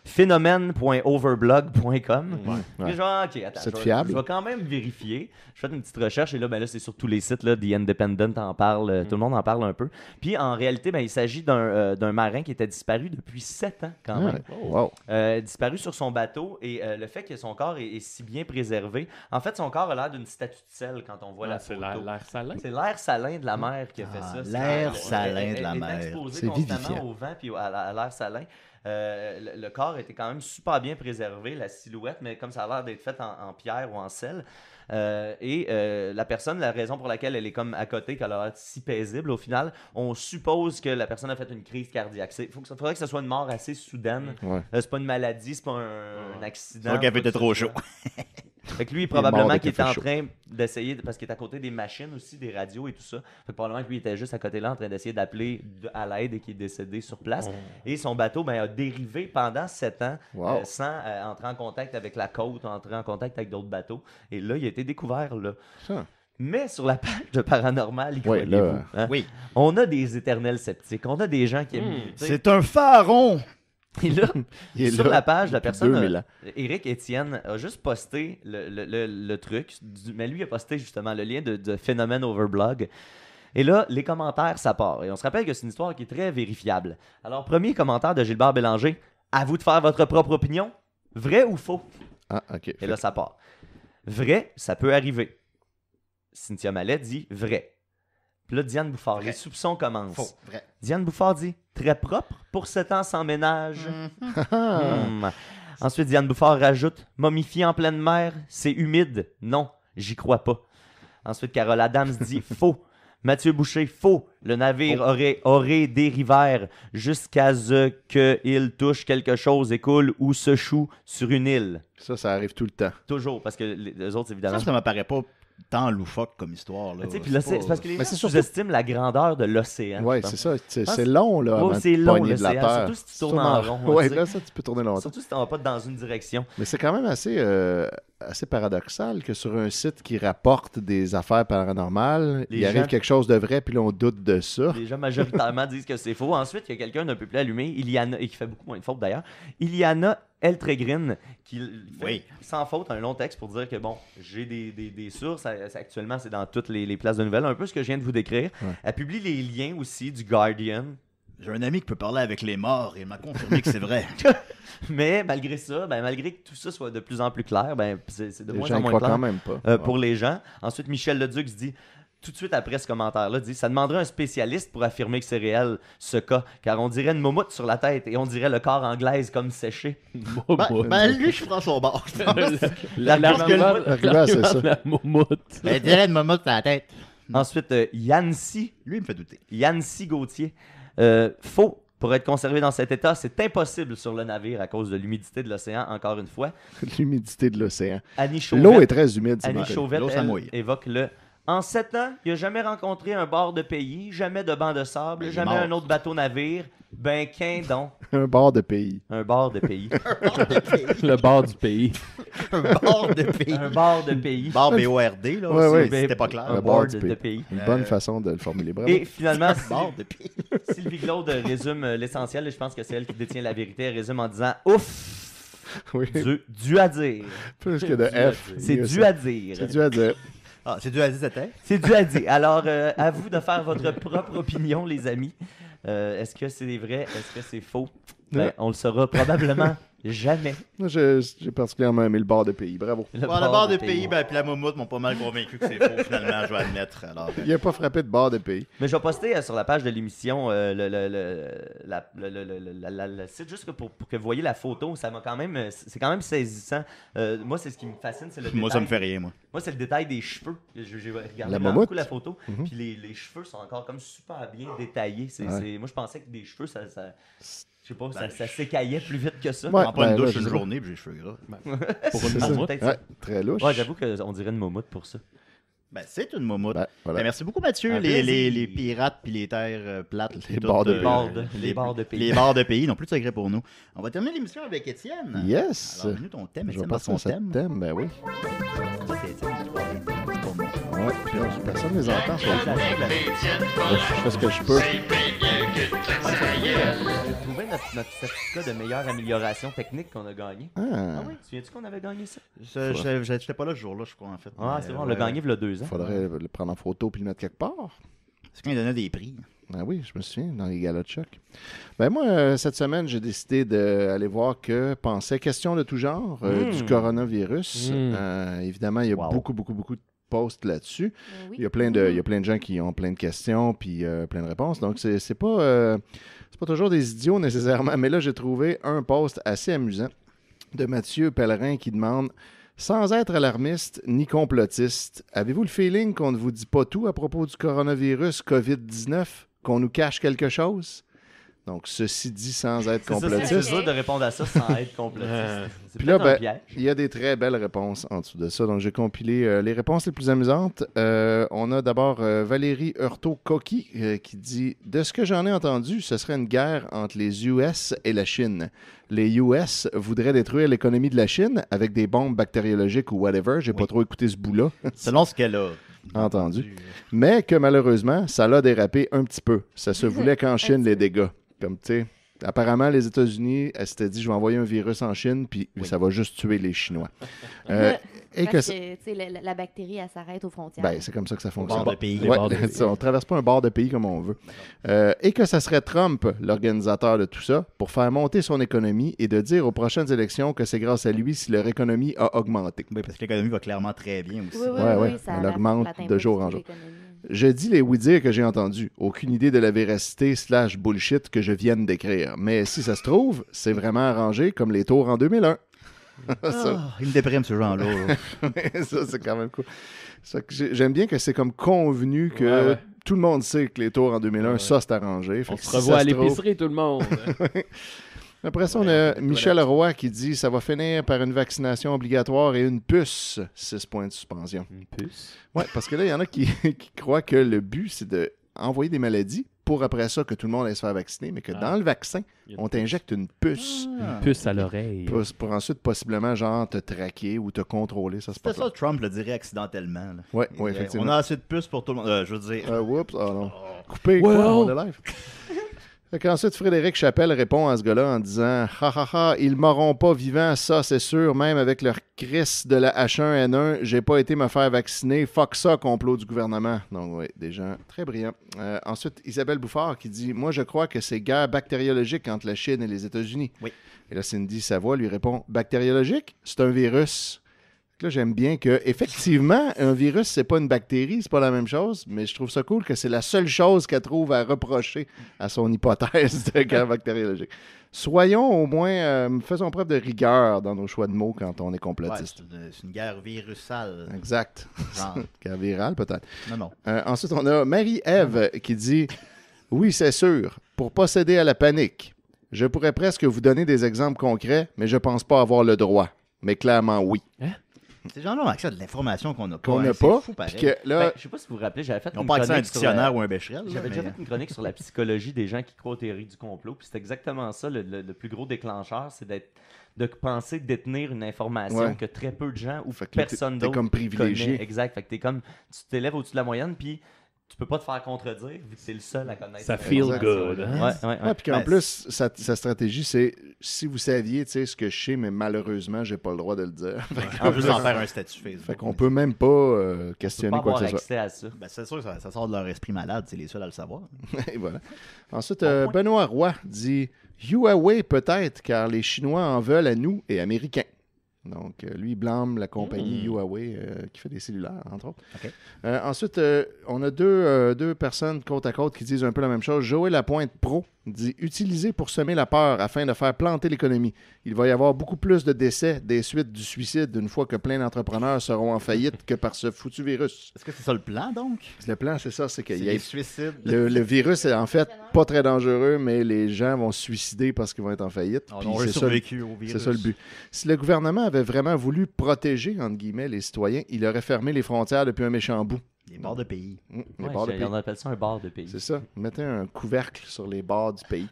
Speaker 5: phénomène.overblog.com.
Speaker 3: Ouais.
Speaker 5: Genre, ok, attends,
Speaker 3: fiable.
Speaker 5: je vais quand même vérifier. Je fais une petite recherche et là, c'est sur tous les sites. Là, The Independent en parle, tout le monde en parle un peu. Puis en réalité, il s'agit d'un marin qui était disparu depuis 7 ans quand même.
Speaker 3: Wow.
Speaker 5: Disparu sur son bateau et le fait que son corps est si bien préservé. En fait, son corps a l'air d'une statue de sel quand on voit la photo.
Speaker 4: C'est l'air salin.
Speaker 5: C'est l'air salin de la mer qui a fait ça.
Speaker 1: L'air salin de la
Speaker 5: mer.
Speaker 1: mer.
Speaker 5: Elle est exposée constamment au vent puis à l'air salin. Le corps était quand même super bien préservé, la silhouette, mais comme ça a l'air d'être fait en pierre ou en sel. La personne, la raison pour laquelle elle est comme à côté, qu'elle a l'air si paisible, au final, on suppose que la personne a fait une crise cardiaque. Faudrait que ce soit une mort assez soudaine.
Speaker 3: Ouais.
Speaker 5: C'est pas une maladie, c'est pas un accident.
Speaker 1: Le café était trop chaud.
Speaker 5: Fait que lui, probablement qu'il était en train d'essayer, parce qu'il est à côté des machines aussi, des radios et tout ça. Fait que probablement que lui était juste à côté là en train d'essayer d'appeler à l'aide et qu'il est décédé sur place. Et son bateau a dérivé pendant 7 ans sans entrer en contact avec la côte, entrer en contact avec d'autres bateaux. Et là, il a été découvert là. Ça. Mais sur la page de Paranormal, on a des éternels sceptiques. On a des gens qui aiment...
Speaker 1: C'est un pharaon!
Speaker 5: Et là, sur la page, la personne, Éric Étienne, a juste posté le truc, mais lui a posté justement le lien de Phénomène Overblog. Et là, les commentaires, ça part. Et on se rappelle que c'est une histoire qui est très vérifiable. Alors, premier commentaire de Gilbert Bélanger, à vous de faire votre propre opinion, vrai ou faux?
Speaker 3: Ah, ok.
Speaker 5: Et là, ça part. Vrai, ça peut arriver. Cynthia Mallet dit vrai. Puis là, Diane Bouffard, les soupçons commencent.
Speaker 1: Faux, vrai.
Speaker 5: Diane Bouffard dit très propre pour 7 ans sans ménage. Ensuite, Diane Bouffard rajoute momifié en pleine mer, c'est humide. Non, j'y crois pas. Ensuite, Carole Adams dit faux. Mathieu Boucher, faux. Le navire aurait des rivères jusqu'à ce qu'il touche quelque chose et coule ou se choue sur une île.
Speaker 3: Ça arrive tout le temps.
Speaker 5: Toujours, parce que les autres, évidemment...
Speaker 1: Ça m'apparaît pas tant loufoque comme histoire. Là.
Speaker 5: Puis là, c'est parce que les gens sous-estiment la grandeur de l'océan.
Speaker 3: Oui, c'est ça. C'est long, là, avant
Speaker 5: c'est
Speaker 3: de
Speaker 5: long,
Speaker 3: pogner de la terre.
Speaker 5: Surtout si tu tournes en rond.
Speaker 3: Oui, là, ça, tu peux tourner longtemps.
Speaker 5: Surtout si tu ne vas pas dans une direction.
Speaker 3: Mais c'est quand même assez paradoxal que sur un site qui rapporte des affaires paranormales, il arrive quelque chose de vrai, puis là, on doute de ça.
Speaker 5: Les gens majoritairement disent que c'est faux. Ensuite, il y a quelqu'un d'un peu plus allumé, Iliana, et qui fait beaucoup moins de fautes d'ailleurs, Iliana Eltregrin, qui fait sans faute un long texte pour dire que bon, j'ai des sources, actuellement c'est dans toutes les places de nouvelles, un peu ce que je viens de vous décrire. Ouais. Elle publie les liens aussi du Guardian,
Speaker 1: J'ai un ami qui peut parler avec les morts et il m'a confirmé que c'est vrai.
Speaker 5: Mais malgré ça, malgré que tout ça soit de plus en plus clair, c'est de moins
Speaker 3: gens
Speaker 5: en moins
Speaker 3: croient
Speaker 5: clair
Speaker 3: quand même pas.
Speaker 5: pour les gens. Ensuite, Michel Leduc se dit, tout de suite après ce commentaire-là, dit « Ça demanderait un spécialiste pour affirmer que c'est réel, ce cas, car on dirait une moumoute sur la tête et on dirait le corps anglaise comme séché. »
Speaker 1: Lui, je prends son bord.
Speaker 3: L'argument, c'est ça.
Speaker 4: La moumoute.
Speaker 1: Il dirait une mamotte dans la tête.
Speaker 5: Ensuite, Yancy
Speaker 1: Lui, il me fait douter.
Speaker 5: Gauthier. Faux. Pour être conservé dans cet état, c'est impossible sur le navire à cause de l'humidité de l'océan, encore une fois.
Speaker 3: L'humidité de l'océan.
Speaker 5: Annie Chauvette,
Speaker 3: L'eau est très humide.
Speaker 5: Annie Chauvette,
Speaker 1: L'eau, ça
Speaker 5: elle,
Speaker 1: mouille.
Speaker 5: évoque le « En 7 ans, il n'a jamais rencontré un bord de pays, jamais de banc de sable,
Speaker 1: Il est
Speaker 5: jamais
Speaker 1: mort.
Speaker 5: un autre bateau-navire. Ben, qu'un donc.
Speaker 3: Un bord de pays.
Speaker 5: Un bord de pays.
Speaker 4: Le bord du pays.
Speaker 1: Un bord de pays.
Speaker 5: Un bord de pays.
Speaker 1: Bord BORD, là.
Speaker 3: Ouais,
Speaker 1: aussi,
Speaker 3: ouais.
Speaker 1: C'était pas clair.
Speaker 5: Un
Speaker 3: Le
Speaker 5: bord
Speaker 3: bord du
Speaker 5: de
Speaker 3: pays.
Speaker 5: pays.
Speaker 3: Une bonne façon de le formuler. Bravo.
Speaker 5: Et finalement,
Speaker 1: Bord de pays.
Speaker 5: Sylvie Glaude résume l'essentiel, et je pense que c'est elle qui détient la vérité. Elle résume en disant « Ouf!
Speaker 3: Oui.
Speaker 5: Dû à dire.
Speaker 3: Plus que de F.
Speaker 5: C'est dû à dire.
Speaker 3: C'est dû à dire.
Speaker 1: Ah, c'est dû à 17 ans.
Speaker 5: C'est dû à dire. Alors, à vous de faire votre propre opinion, les amis. Est-ce que c'est vrai? Est-ce que c'est faux? Ben, on le saura probablement jamais.
Speaker 3: Moi, j'ai particulièrement aimé le bord de pays. Bravo.
Speaker 1: Le bord de pays, puis la moumoute m'ont pas mal convaincu que c'est faux, finalement, je vais admettre. Alors,
Speaker 3: Il n'a pas frappé de bord de pays.
Speaker 5: Mais je vais poster sur la page de l'émission le site juste pour que vous voyez la photo. Ça m'a quand même, c'est quand même saisissant. Moi, c'est ce qui me fascine, c'est le
Speaker 1: moi,
Speaker 5: détail.
Speaker 1: ça me fait rien, moi.
Speaker 5: Moi, c'est le détail des cheveux. J'ai regardé
Speaker 3: La
Speaker 5: vraiment
Speaker 3: mammouth.
Speaker 5: beaucoup la photo.
Speaker 3: Mhm.
Speaker 5: Puis les cheveux sont encore comme super bien détaillés. Moi, je pensais que des cheveux, ça je sais pas, ça s'écaillait plus vite que ça.
Speaker 3: Ouais.
Speaker 1: Je prends pas une
Speaker 3: là,
Speaker 1: douche
Speaker 3: je
Speaker 1: une
Speaker 3: sais.
Speaker 1: journée, puis j'ai les cheveux gras.
Speaker 4: Pour une
Speaker 3: C'est ça.
Speaker 4: moumoute.
Speaker 5: Peut-être
Speaker 3: Ouais,
Speaker 5: ça.
Speaker 3: très louche.
Speaker 5: Ouais, j'avoue qu'on dirait une moumoute pour ça.
Speaker 1: Ben, c'est une moumoute.
Speaker 3: Ben, voilà.
Speaker 1: Ben, merci beaucoup, Mathieu.
Speaker 5: Un
Speaker 1: Les
Speaker 5: plaisir.
Speaker 1: pirates puis les terres plates.
Speaker 3: Les
Speaker 1: tout,
Speaker 3: bords de
Speaker 1: euh,
Speaker 3: pays.
Speaker 5: Les bords de pays.
Speaker 1: Les bords de pays n'ont plus de secret pour nous. On va terminer l'émission avec Étienne.
Speaker 3: Yes.
Speaker 1: Alors, venu ton thème,
Speaker 3: Je vais
Speaker 1: Étienne,
Speaker 3: passer à
Speaker 1: ton
Speaker 3: ce
Speaker 1: thème.
Speaker 3: thème. Ben oui.
Speaker 1: C'est Étienne qui parle des thèmes, c'est pas moi.
Speaker 3: Ouais. Puis là, personne ne les entend. Sur le fond. Je fais ce que je peux.
Speaker 5: J'ai trouvé notre certificat de meilleure amélioration technique qu'on a gagné.
Speaker 3: Ah.
Speaker 5: Ah oui, tu souviens-tu qu'on avait gagné ça?
Speaker 1: J'étais pas là ce jour-là, je crois, en fait.
Speaker 5: Ah, c'est bon, on l'a gagné il y a 2 ans.
Speaker 3: Faudrait le prendre en photo puis le mettre quelque part.
Speaker 1: C'est quand il donnait des prix.
Speaker 3: Ah oui, je me souviens, dans les galas de choc. Ben moi, cette semaine, j'ai décidé d'aller voir que pensait question de tout genre du coronavirus. Évidemment, il y a beaucoup de posts là-dessus.
Speaker 2: Oui.
Speaker 3: Il y a plein de gens qui ont plein de questions puis plein de réponses. Donc, c'est pas toujours des idiots nécessairement. Mais là, j'ai trouvé un post assez amusant de Mathieu Pellerin qui demande « Sans être alarmiste ni complotiste, avez-vous le feeling qu'on ne vous dit pas tout à propos du coronavirus COVID-19? Qu'on nous cache quelque chose? » Donc, ceci dit sans être complotiste.
Speaker 5: C'est dur de répondre à ça sans être complotiste. C'est
Speaker 3: Puis là,
Speaker 5: peut-être un
Speaker 3: ben,
Speaker 5: piège.
Speaker 3: il y a des très belles réponses en dessous de ça. Donc, j'ai compilé les réponses les plus amusantes. On a d'abord Valérie Hurtaud-Coqui qui dit « De ce que j'en ai entendu, ce serait une guerre entre les US et la Chine. Les US voudraient détruire l'économie de la Chine avec des bombes bactériologiques ou whatever. J'ai pas trop écouté ce bout-là.
Speaker 1: Selon ce qu'elle a
Speaker 3: entendu. Mais que malheureusement, ça l'a dérapé un petit peu. Ça se voulait qu'en Chine, les dégâts. Comme, tu sais, apparemment, les États-Unis, elle s'était dit, je vais envoyer un virus en Chine, puis ça va juste tuer les Chinois. Et que
Speaker 2: Parce que, tu sais, la bactérie, elle s'arrête aux frontières.
Speaker 3: ben, c'est comme ça que ça fonctionne.
Speaker 1: bord de pays.
Speaker 3: Ouais, on traverse pas un bord de pays comme on veut. Et que ça serait Trump, l'organisateur de tout ça, pour faire monter son économie et de dire aux prochaines élections que c'est grâce à lui si leur économie a augmenté.
Speaker 1: Oui, parce que l'économie va clairement très bien aussi.
Speaker 2: Oui, oui,
Speaker 3: Ouais,
Speaker 2: oui,
Speaker 3: ouais,
Speaker 2: ça
Speaker 3: elle augmente
Speaker 2: atteint
Speaker 3: de
Speaker 2: pas
Speaker 3: jour
Speaker 2: du
Speaker 3: en
Speaker 2: tout
Speaker 3: jour.
Speaker 2: l'économie.
Speaker 3: Je dis les oui-dire que j'ai entendus. Aucune idée de la véracité / bullshit que je viens d'écrire. Mais si ça se trouve, c'est vraiment arrangé comme les tours en 2001. Ça,
Speaker 1: Il me déprime ce genre-là.
Speaker 3: ça, c'est quand même cool. Ça que j'aime bien que c'est comme convenu que tout le monde sait que les tours en 2001, ça, c'est arrangé. Fait
Speaker 4: On
Speaker 3: que
Speaker 4: se
Speaker 3: si
Speaker 4: revoit
Speaker 3: ça
Speaker 4: à
Speaker 3: se trouve-
Speaker 4: l'épicerie, tout le monde.
Speaker 3: Après ça, on a Michel Roy qui dit « Ça va finir par une vaccination obligatoire et une puce. » 6 points de suspension.
Speaker 4: Une puce.
Speaker 3: Ouais, parce que là, il y en a qui croient que le but, c'est d'envoyer des maladies pour après ça que tout le monde aille se faire vacciner, mais que dans le vaccin,
Speaker 4: Il y a
Speaker 3: on t'injecte une puce
Speaker 4: Une puce à l'oreille.
Speaker 3: pour ensuite possiblement genre te traquer ou te contrôler. Ça, c'est pas
Speaker 1: C'était ça, Trump le dirait accidentellement. là.
Speaker 3: Ouais,
Speaker 1: On
Speaker 3: effectivement.
Speaker 1: a assez de puces pour tout le monde. Je veux dire.
Speaker 3: Oups, oh non. Coupé, quoi, on est live. Ensuite, Frédéric Chapelle répond à ce gars-là en disant « Ha ha ha, ils m'auront pas vivant, ça c'est sûr, même avec leur crise de la H1N1, j'ai pas été me faire vacciner, fuck ça, complot du gouvernement. » Donc oui, des gens très brillants. Ensuite, Isabelle Bouffard qui dit « Moi, je crois que c'est guerre bactériologique entre la Chine et les États-Unis. »
Speaker 1: Oui.
Speaker 3: Et là, Cindy Savoie lui répond « Bactériologique? C'est un virus. » Là, j'aime bien que, effectivement, un virus, c'est pas une bactérie, c'est pas la même chose, mais je trouve ça cool que c'est la seule chose qu'elle trouve à reprocher à son hypothèse de guerre bactériologique. Soyons au moins, faisons preuve de rigueur dans nos choix de mots quand on est complotiste.
Speaker 1: Ouais, c'est une guerre virusale.
Speaker 3: Exact. Guerre virale, peut-être.
Speaker 1: Non.
Speaker 3: Ensuite, on a Marie-Ève qui dit « Oui, c'est sûr, pour pas céder à la panique. Je pourrais presque vous donner des exemples concrets, mais je pense pas avoir le droit. Mais clairement, oui. »
Speaker 1: Ces gens-là ont accès à de l'information qu'on n'a pas.
Speaker 3: Qu'on n'a pas.
Speaker 1: Fou, pareil.
Speaker 3: Que là,
Speaker 5: Je sais pas si vous vous rappelez, j'avais fait
Speaker 1: Ils n'ont
Speaker 5: une
Speaker 1: pas accès à un
Speaker 5: chronique sur
Speaker 1: dictionnaire ou un Becherel.
Speaker 5: J'avais déjà fait une chronique sur la psychologie des gens qui croient aux théories du complot. Puis c'est exactement ça, le plus gros déclencheur, c'est de penser détenir une information que très peu de gens ou personne d'autre
Speaker 3: comme privilégié.
Speaker 5: connaît. Exact. Fait que tu t'élèves au-dessus de la moyenne, puis tu peux pas te faire contredire vu que c'est le seul à connaître.
Speaker 4: Ça feel good. Hein?
Speaker 3: Ouais, puis qu'en plus, sa stratégie, c'est si vous saviez ce que je sais, mais malheureusement, j'ai pas le droit de le dire.
Speaker 1: En plus d'en faire un statut Facebook.
Speaker 3: Fait qu'on peut même pas questionner quoi que ce soit.
Speaker 5: Accès à ça.
Speaker 1: Ben, c'est sûr que ça sort de leur esprit malade, c'est les seuls à le savoir.
Speaker 3: Et voilà. Ensuite, Benoît Roy dit Huawei peut-être, car les Chinois en veulent à nous et Américains. Donc, lui, il blâme la compagnie Huawei qui fait des cellulaires, entre autres.
Speaker 1: Okay.
Speaker 3: Ensuite, on a deux personnes côte à côte qui disent un peu la même chose. Joël Lapointe Pro dit « Utilisé pour semer la peur afin de faire planter l'économie. Il va y avoir beaucoup plus de décès des suites du suicide une fois que plein d'entrepreneurs seront en faillite que par ce foutu virus. »
Speaker 1: Est-ce que c'est ça le plan, donc?
Speaker 3: Le plan, c'est ça. C'est qu'il y a
Speaker 1: des suicides.
Speaker 3: Le virus est en fait pas très dangereux, mais les gens vont se suicider parce qu'ils vont être en faillite.
Speaker 1: On a survécu au virus.
Speaker 3: C'est ça le but. Si le gouvernement avait vraiment voulu protéger, entre guillemets, les citoyens, il aurait fermé les frontières depuis un méchant bout.
Speaker 1: Les bords de pays.
Speaker 3: Les bords de pays.
Speaker 5: On appelle ça un bar de pays.
Speaker 3: C'est ça. Mettez un couvercle sur les bords du pays.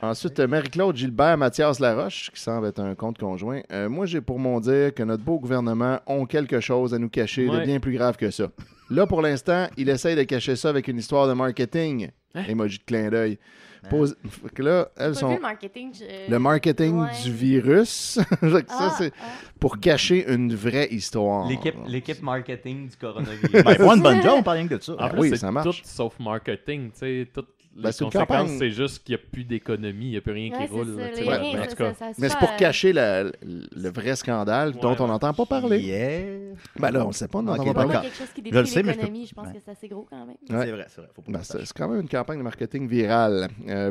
Speaker 3: Ensuite, Marie-Claude Gilbert Mathias Laroche, qui semble être un compte conjoint. Moi, j'ai pour mon dire que notre beau gouvernement ont quelque chose à nous cacher de bien plus grave que ça. Là, pour l'instant, il essaye de cacher ça avec une histoire de marketing. Emoji de clin d'œil. Là, elles sont... Le marketing du virus. Ça, c'est pour cacher une vraie histoire.
Speaker 5: L'équipe marketing du coronavirus.
Speaker 1: Ben, pour une bonne job, on parle rien que de ça.
Speaker 4: En plus,
Speaker 3: oui,
Speaker 4: c'est
Speaker 3: ça marche.
Speaker 4: tout sauf marketing. Tu sais, toutes les
Speaker 3: c'est une
Speaker 4: conséquences,
Speaker 3: campagne.
Speaker 4: c'est juste qu'il n'y a plus d'économie, il n'y a plus rien qui roule. là, tu sais.
Speaker 3: Ouais,
Speaker 4: En tout cas,
Speaker 3: mais c'est pour cacher le vrai scandale dont on n'entend pas parler. Ben là, on ne sait pas, on n'entend pas parler.
Speaker 2: quelque chose qui
Speaker 1: Je le
Speaker 2: détruit
Speaker 1: sais, mais
Speaker 2: l'économie, je pense que c'est assez gros quand même.
Speaker 3: Ouais.
Speaker 1: C'est vrai. Faut pas
Speaker 3: Ben, c'est quand même une campagne de marketing virale.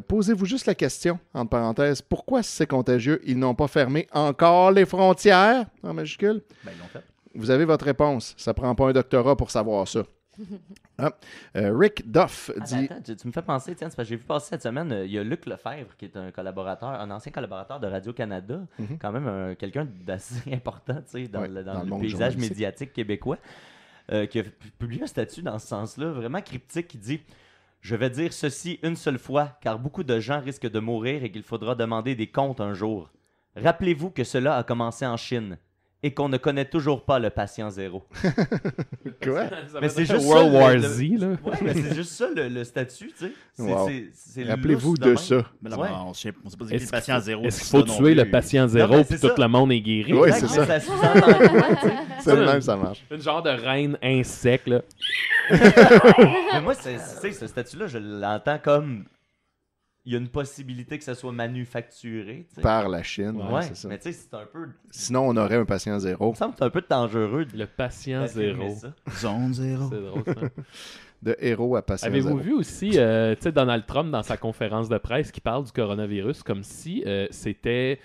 Speaker 3: Posez-vous juste la question, entre parenthèses, pourquoi si c'est contagieux, ils n'ont pas fermé encore les frontières, en majuscule?
Speaker 1: Ben, ils l'ont fait.
Speaker 3: Vous avez votre réponse. Ça prend pas un doctorat pour savoir ça. Rick Duff dit...
Speaker 5: Attends, tu me fais penser, tiens, c'est parce que j'ai vu passer cette semaine, il y a Luc Lefebvre, qui est un ancien collaborateur de Radio-Canada, quand même quelqu'un d'assez important, tu sais, dans le paysage médiatique québécois, qui a publié un statut dans ce sens-là, vraiment cryptique, qui dit « Je vais dire ceci une seule fois, car beaucoup de gens risquent de mourir et qu'il faudra demander des comptes un jour. Rappelez-vous que cela a commencé en Chine. Et qu'on ne connaît toujours pas le patient zéro. »
Speaker 3: Quoi?
Speaker 5: Mais c'est juste
Speaker 4: World
Speaker 5: ça,
Speaker 4: War Z, là.
Speaker 5: Ouais, mais c'est juste ça le statut, tu sais.
Speaker 3: Wow.
Speaker 5: C'est
Speaker 3: Rappelez-vous
Speaker 5: lousse
Speaker 3: de
Speaker 5: même.
Speaker 3: ça.
Speaker 1: Mais là,
Speaker 5: Ouais.
Speaker 1: on ne sait pas dire que le patient zéro.
Speaker 4: Est-ce qu'il faut tuer le patient zéro
Speaker 5: mais
Speaker 4: puis
Speaker 5: c'est
Speaker 4: tout
Speaker 5: ça.
Speaker 4: le monde est guéri?
Speaker 3: Oui,
Speaker 5: Exact,
Speaker 3: c'est ça.
Speaker 5: mais sous-entend quoi, tu sais?
Speaker 3: C'est le même, ça marche.
Speaker 4: Une genre de reine insecte, là.
Speaker 5: Mais moi, ce statut-là, je l'entends comme... Il y a une possibilité que ça soit manufacturé. Tu sais.
Speaker 3: Par la Chine,
Speaker 5: Ouais,
Speaker 3: c'est ça.
Speaker 5: mais tu sais, c'est un peu...
Speaker 3: Sinon, on aurait un patient zéro.
Speaker 5: Il me semble que c'est un peu dangereux de
Speaker 4: Le patient
Speaker 5: d'affirmer
Speaker 4: zéro.
Speaker 5: ça.
Speaker 1: Zone zéro.
Speaker 4: C'est drôle, ça.
Speaker 3: De héros à patient
Speaker 4: Avez-vous
Speaker 3: zéro.
Speaker 4: vu aussi, tu sais, Donald Trump dans sa conférence de presse qui parle du coronavirus comme si c'était...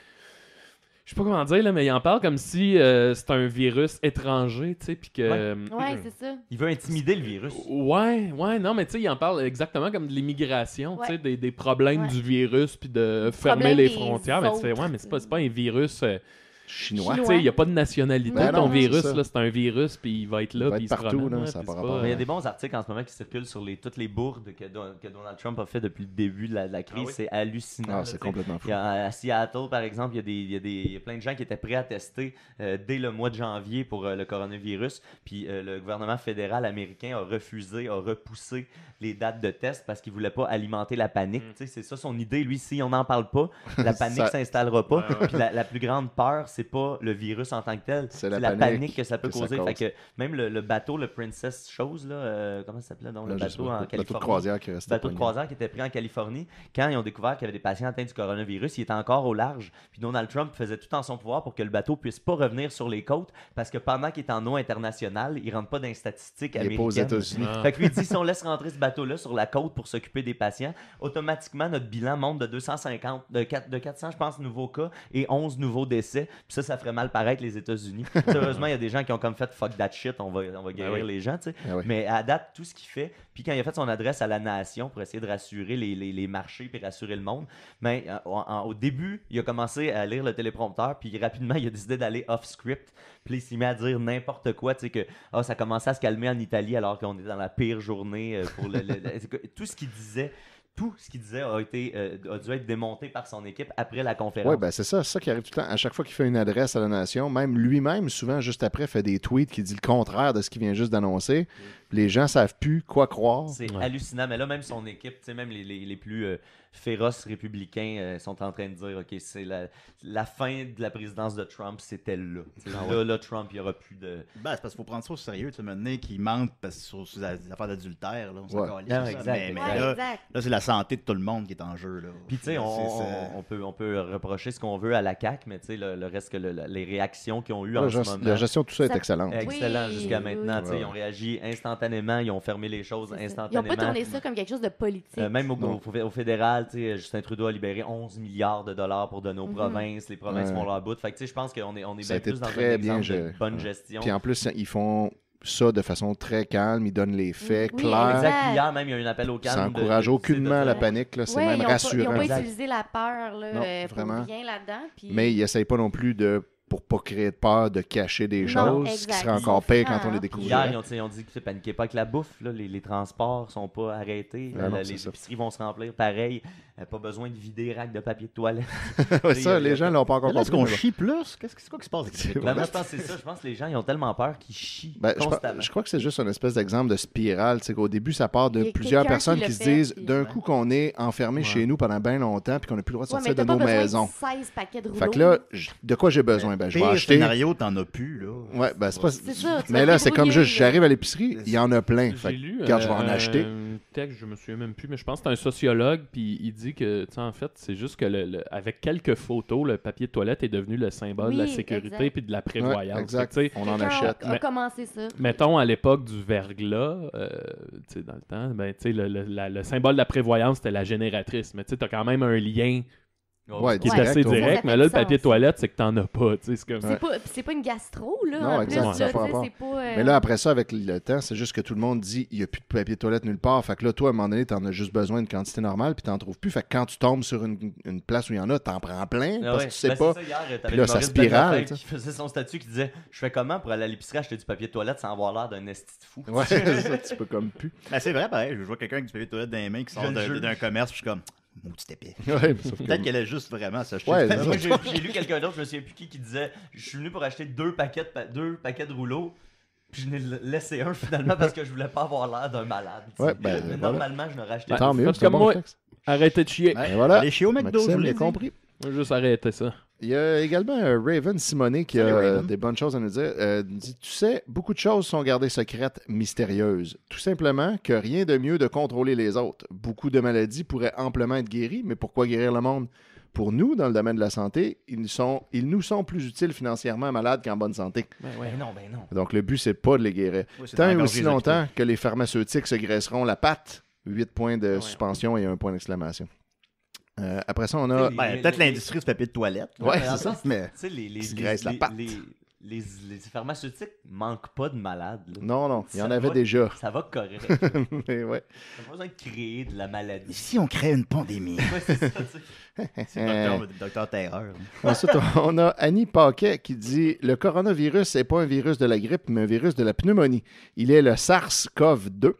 Speaker 4: Je sais pas comment dire, là, mais il en parle comme si c'est un virus étranger, tu sais, puis que...
Speaker 2: Ouais, c'est ça.
Speaker 5: Il veut intimider le virus.
Speaker 4: Ouais, non, mais tu sais, il en parle exactement comme de l'immigration, tu sais, des problèmes
Speaker 2: Ouais.
Speaker 4: du virus, puis de fermer
Speaker 2: Problème
Speaker 4: les
Speaker 2: des
Speaker 4: frontières. Mais tu fais,
Speaker 2: autres.
Speaker 4: ouais, mais c'est pas un virus...
Speaker 3: chinois.
Speaker 4: Tu sais, il n'y a pas de nationalité.
Speaker 3: Ben
Speaker 4: ton
Speaker 3: non,
Speaker 4: virus,
Speaker 3: c'est
Speaker 4: là, c'est un virus, puis il va être là, puis il se
Speaker 3: partout,
Speaker 4: promène,
Speaker 3: là, ça a
Speaker 4: puis
Speaker 3: pas
Speaker 4: c'est
Speaker 3: rapport.
Speaker 5: Mais il y a des bons articles en ce moment qui circulent sur toutes les bourdes que Donald Trump a fait depuis le début de la crise. C'est hallucinant.
Speaker 3: Ah, c'est complètement fou.
Speaker 5: À Seattle, par exemple, il y a plein de gens qui étaient prêts à tester dès le mois de janvier pour le coronavirus. Puis le gouvernement fédéral américain a repoussé les dates de test parce qu'il ne voulait pas alimenter la panique. C'est ça son idée. Lui, si on n'en parle pas, la panique ne s'installera pas. Puis la plus grande peur, c'est pas le virus en tant que tel, c'est la panique que ça peut causer. Fait que même le bateau, le Princess Chose, comment ça s'appelait donc, le bateau en Californie. Bateau de croisière qui était pris en Californie. Quand ils ont découvert qu'il y avait des patients atteints du coronavirus, il était encore au large. Puis Donald Trump faisait tout en son pouvoir pour que le bateau puisse pas revenir sur les côtes parce que pendant qu'il est en eau internationale, il rentre pas dans les statistiques américaines. Il est pas aux États-Unis. Fait que lui dit si on laisse rentrer ce bateau-là sur la côte pour s'occuper des patients, automatiquement notre bilan monte de 250, de 400 je pense nouveaux cas et 11 nouveaux décès. Puis ça ferait mal paraître les États-Unis. Heureusement, il y a des gens qui ont comme fait fuck that shit, on va guérir les gens, tu sais. Mais à date, tout ce qu'il fait, puis quand il a fait son adresse à la nation pour essayer de rassurer les marchés puis rassurer le monde, mais au début, il a commencé à lire le téléprompteur, puis rapidement, il a décidé d'aller off-script. Puis il s'est mis à dire n'importe quoi, tu sais, que ça commençait à se calmer en Italie alors qu'on est dans la pire journée pour tout ce qu'il disait. Tout ce qu'il disait a dû être démonté par son équipe après la conférence.
Speaker 3: Oui, ben c'est ça qui arrive tout le temps. À chaque fois qu'il fait une adresse à la nation, même lui-même, souvent, juste après, fait des tweets qui disent le contraire de ce qu'il vient juste d'annoncer. Les gens savent plus quoi croire.
Speaker 5: C'est hallucinant. Mais là, même son équipe, même les plus féroces républicains sont en train de dire OK, c'est la fin de la présidence de Trump, c'était là. Là, Trump, il n'y aura plus de.
Speaker 1: Ben, c'est parce qu'il faut prendre ça au sérieux. Tu m'as donné qu'il mente parce que sur les affaires d'adultère, là, on s'en calisse,
Speaker 5: exact.
Speaker 1: Mais là, c'est la santé de tout le monde qui est en jeu.
Speaker 5: Puis, tu sais, on peut reprocher ce qu'on veut à la CAQ, mais tu sais, le reste que les réactions qu'ils ont eues en ce moment.
Speaker 3: La gestion de tout ça est excellente.
Speaker 5: Excellent jusqu'à maintenant. Ils ont réagi instantanément, ils ont fermé les choses instantanément.
Speaker 2: Ils n'ont pas tourné ça comme quelque chose de politique.
Speaker 5: Même au fédéral, Justin Trudeau a libéré 11 milliards de dollars pour donner aux provinces. Les provinces font leur bout. Fait que je pense qu'on est bien plus dans un exemple de bonne gestion.
Speaker 3: Puis en plus, ils font ça de façon très calme, ils donnent les faits clairs.
Speaker 5: Exact. Hier même, il y a eu un appel au calme.
Speaker 3: Ça n'encourage aucunement la panique. Là. C'est même rassurant.
Speaker 2: Ils n'ont pas utilisé la peur pour
Speaker 3: vraiment.
Speaker 2: rien là-dedans. Puis...
Speaker 3: Mais ils n'essayent pas non plus pour pas créer de peur, de cacher des choses, ce qui serait encore pire quand on les découvre.
Speaker 5: Hier, ils ont dit que paniquez pas avec la bouffe. Là, les transports sont pas arrêtés. Les épiceries vont se remplir pareil. Pas besoin de vider les racks de papier de toilette.
Speaker 3: Ça, les gens l'ont pas encore compris.
Speaker 1: Est-ce qu'on chie plus? C'est quoi qui se passe avec ça?
Speaker 5: Je pense que c'est ça. Je pense que les gens ils ont tellement peur qu'ils chient constamment.
Speaker 3: Je crois que c'est juste une espèce d'exemple de spirale. Qu'au début, ça part de plusieurs personnes qui se disent d'un coup qu'on est enfermé chez nous pendant bien longtemps puis qu'on n'a plus le droit de sortir de nos maisons.
Speaker 2: 16 paquets de rouleaux.
Speaker 3: Fait que là, de quoi j'ai besoin? Je vais acheter.
Speaker 1: Scénario, t'en as plus, là.
Speaker 3: Ouais, ben c'est pas.
Speaker 2: Ça,
Speaker 3: mais là, c'est comme juste, j'arrive à l'épicerie, il y en a plein.
Speaker 4: J'ai lu
Speaker 3: quand je vais en acheter.
Speaker 4: Un texte, je me souviens même plus, mais je pense que c'est un sociologue, puis il dit que, tu sais, en fait, c'est juste que avec quelques photos, le papier de toilette est devenu le symbole de la sécurité puis de la prévoyance.
Speaker 3: Ouais, exact.
Speaker 4: Fait que,
Speaker 3: on en achète.
Speaker 2: On a commencé ça.
Speaker 4: Mettons, à l'époque du verglas, tu sais, dans le temps, ben, tu sais, le symbole de la prévoyance, c'était la génératrice. Mais tu sais, t'as quand même un lien qui est assez direct, mais là, le papier de toilette, c'est que t'en as pas. C'est comme...
Speaker 2: c'est pas une gastro, là.
Speaker 3: Non,
Speaker 2: en
Speaker 3: exact,
Speaker 2: plus,
Speaker 3: ça pas. Mais là, après ça, avec le temps, c'est juste que tout le monde dit il n'y a plus de papier de toilette nulle part. Fait que là, toi, à un moment donné, t'en as juste besoin d'une quantité normale, puis t'en trouves plus. Fait que quand tu tombes sur une place où il y en a, t'en prends plein, parce que tu sais pas.
Speaker 5: Puis
Speaker 3: là, ça spirale.
Speaker 5: Qui faisait son statut, qui disait je fais comment pour aller à l'épicerie acheter du papier de toilette sans avoir l'air d'un esti de fou.
Speaker 3: Ouais, ça, tu peux comme plus.
Speaker 1: C'est vrai, pareil. Je vois quelqu'un avec du papier de toilette dans les mains qui sort d'un commerce, puis je suis comme. Maudit épais. Peut-être qu'elle a juste vraiment s'acheter.
Speaker 5: Moi, j'ai lu quelqu'un d'autre, je me souviens plus qui disait je suis venu pour acheter deux paquets de rouleaux, puis je n'ai laissé un finalement parce que je voulais pas avoir l'air d'un malade. Mais normalement, je n'aurais acheté
Speaker 3: tant mieux,
Speaker 4: comme moi. Arrêtez de chier.
Speaker 3: Voilà.
Speaker 1: Allez chier au McDo, je l'ai
Speaker 3: compris.
Speaker 4: Juste arrêter ça.
Speaker 3: Il y a également Raven Simonet qui a des bonnes choses à nous dire. Dit, tu sais, beaucoup de choses sont gardées secrètes, mystérieuses. Tout simplement que rien de mieux de contrôler les autres. Beaucoup de maladies pourraient amplement être guéries, mais pourquoi guérir le monde? Pour nous, dans le domaine de la santé, ils nous sont plus utiles financièrement malades qu'en bonne santé.
Speaker 5: Ben non.
Speaker 3: Donc le but, c'est pas de les guérir. Tant et aussi longtemps que les pharmaceutiques se graisseront la patte, 8 points de suspension et 1 point d'exclamation. Après ça, on a...
Speaker 1: peut-être l'industrie du papier de toilette.
Speaker 3: Ouais, c'est ça. Mais
Speaker 5: tu sais,
Speaker 3: se graisse la patte.
Speaker 5: les pharmaceutiques manquent pas de malades. Là.
Speaker 3: Non, il y en avait déjà.
Speaker 5: Ça va correct.
Speaker 3: Mais ouais.
Speaker 5: On n'a pas besoin de créer de la maladie.
Speaker 1: Ici, on crée une pandémie.
Speaker 5: Ouais, c'est ça, tu sais.
Speaker 1: C'est le docteur Terreur.
Speaker 3: Ensuite, on a Annie Paquet qui dit « Le coronavirus n'est pas un virus de la grippe, mais un virus de la pneumonie. Il est le SARS-CoV-2,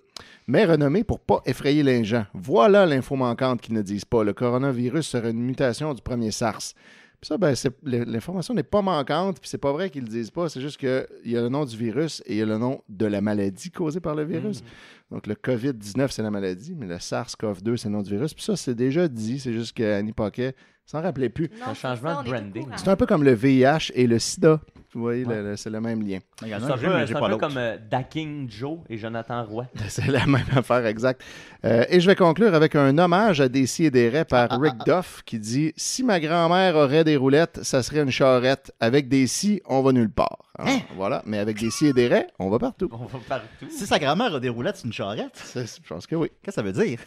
Speaker 3: mais renommé pour pas effrayer les gens. Voilà l'info manquante qu'ils ne disent pas. Le coronavirus serait une mutation du premier SARS. » Puis ça, l'information n'est pas manquante, puis c'est pas vrai qu'ils le disent pas. C'est juste qu'il y a le nom du virus et il y a le nom de la maladie causée par le virus. Donc, le COVID-19, c'est la maladie, mais le SARS-CoV-2, c'est le nom du virus. Puis ça, c'est déjà dit. C'est juste qu'Annie Paquet s'en rappelait plus.
Speaker 2: Non,
Speaker 5: Un changement de branding.
Speaker 3: C'est un peu comme le VIH et le SIDA. Vous voyez, c'est le même lien.
Speaker 5: C'est un peu comme Daking Joe et Jonathan Roy.
Speaker 3: C'est la même affaire, exact. Et je vais conclure avec un hommage à Décis et des Raies par Rick Duff qui dit « Si ma grand-mère aurait des roulettes, ça serait une charrette. Avec des scies, on va nulle part. » Voilà, mais avec des scies et des raies, on va partout.
Speaker 5: On va partout.
Speaker 1: Si sa grand-mère a des roulettes, c'est une charrette?
Speaker 3: Je pense que oui.
Speaker 1: Qu'est-ce que ça veut dire?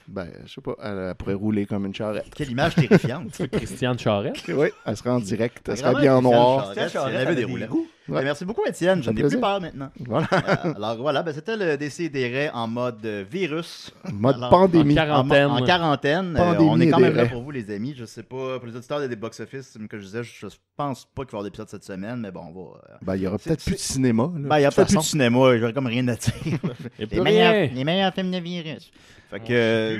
Speaker 3: Je sais pas, elle pourrait rouler comme une charrette.
Speaker 1: Quelle image terrifiante.
Speaker 4: Christiane Charette.
Speaker 3: Oui, elle serait en direct, elle serait bien en noir.
Speaker 1: Elle avait des roulettes.
Speaker 3: Ouais.
Speaker 1: Merci beaucoup, Étienne. Je n'ai plus peur maintenant.
Speaker 3: Voilà.
Speaker 1: Alors voilà, c'était le décès des raies en mode virus.
Speaker 3: Mode pandémie.
Speaker 4: En
Speaker 1: quarantaine. On est quand même là pour vous, les amis. Je sais pas, pour les auditeurs des box-office, comme que je disais, je pense pas qu'il va y avoir d'épisode cette semaine, mais bon, on va...
Speaker 3: il y aura peut-être plus de cinéma.
Speaker 1: Il y a peut-être plus de cinéma. J'aurais comme rien à dire. Les meilleurs films de virus. Fait que...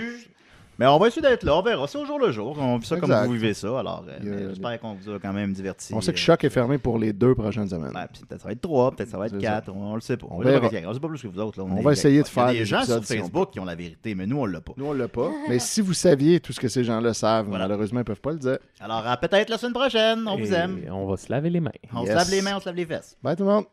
Speaker 1: Mais on va essayer d'être là, on verra. C'est au jour le jour. On vit ça comme vous vivez ça. Alors, j'espère qu'on vous a quand même diverti.
Speaker 3: On sait que Choc est fermé pour les 2 prochaines semaines.
Speaker 1: Peut-être ça va être 3, peut-être ça va être 4. On le sait pas. On
Speaker 3: sait
Speaker 1: pas plus que vous autres. Là.
Speaker 3: On va essayer de faire
Speaker 1: des gens sur Facebook qui ont la vérité, mais nous, on l'a pas.
Speaker 3: Nous, on l'a pas. Mais si vous saviez tout ce que ces gens-là savent, malheureusement, ils peuvent pas le dire.
Speaker 1: Alors, peut-être la semaine prochaine. On vous aime.
Speaker 4: On va se laver les mains.
Speaker 1: On se lave les mains, on se lave les fesses.
Speaker 3: Bye tout le monde.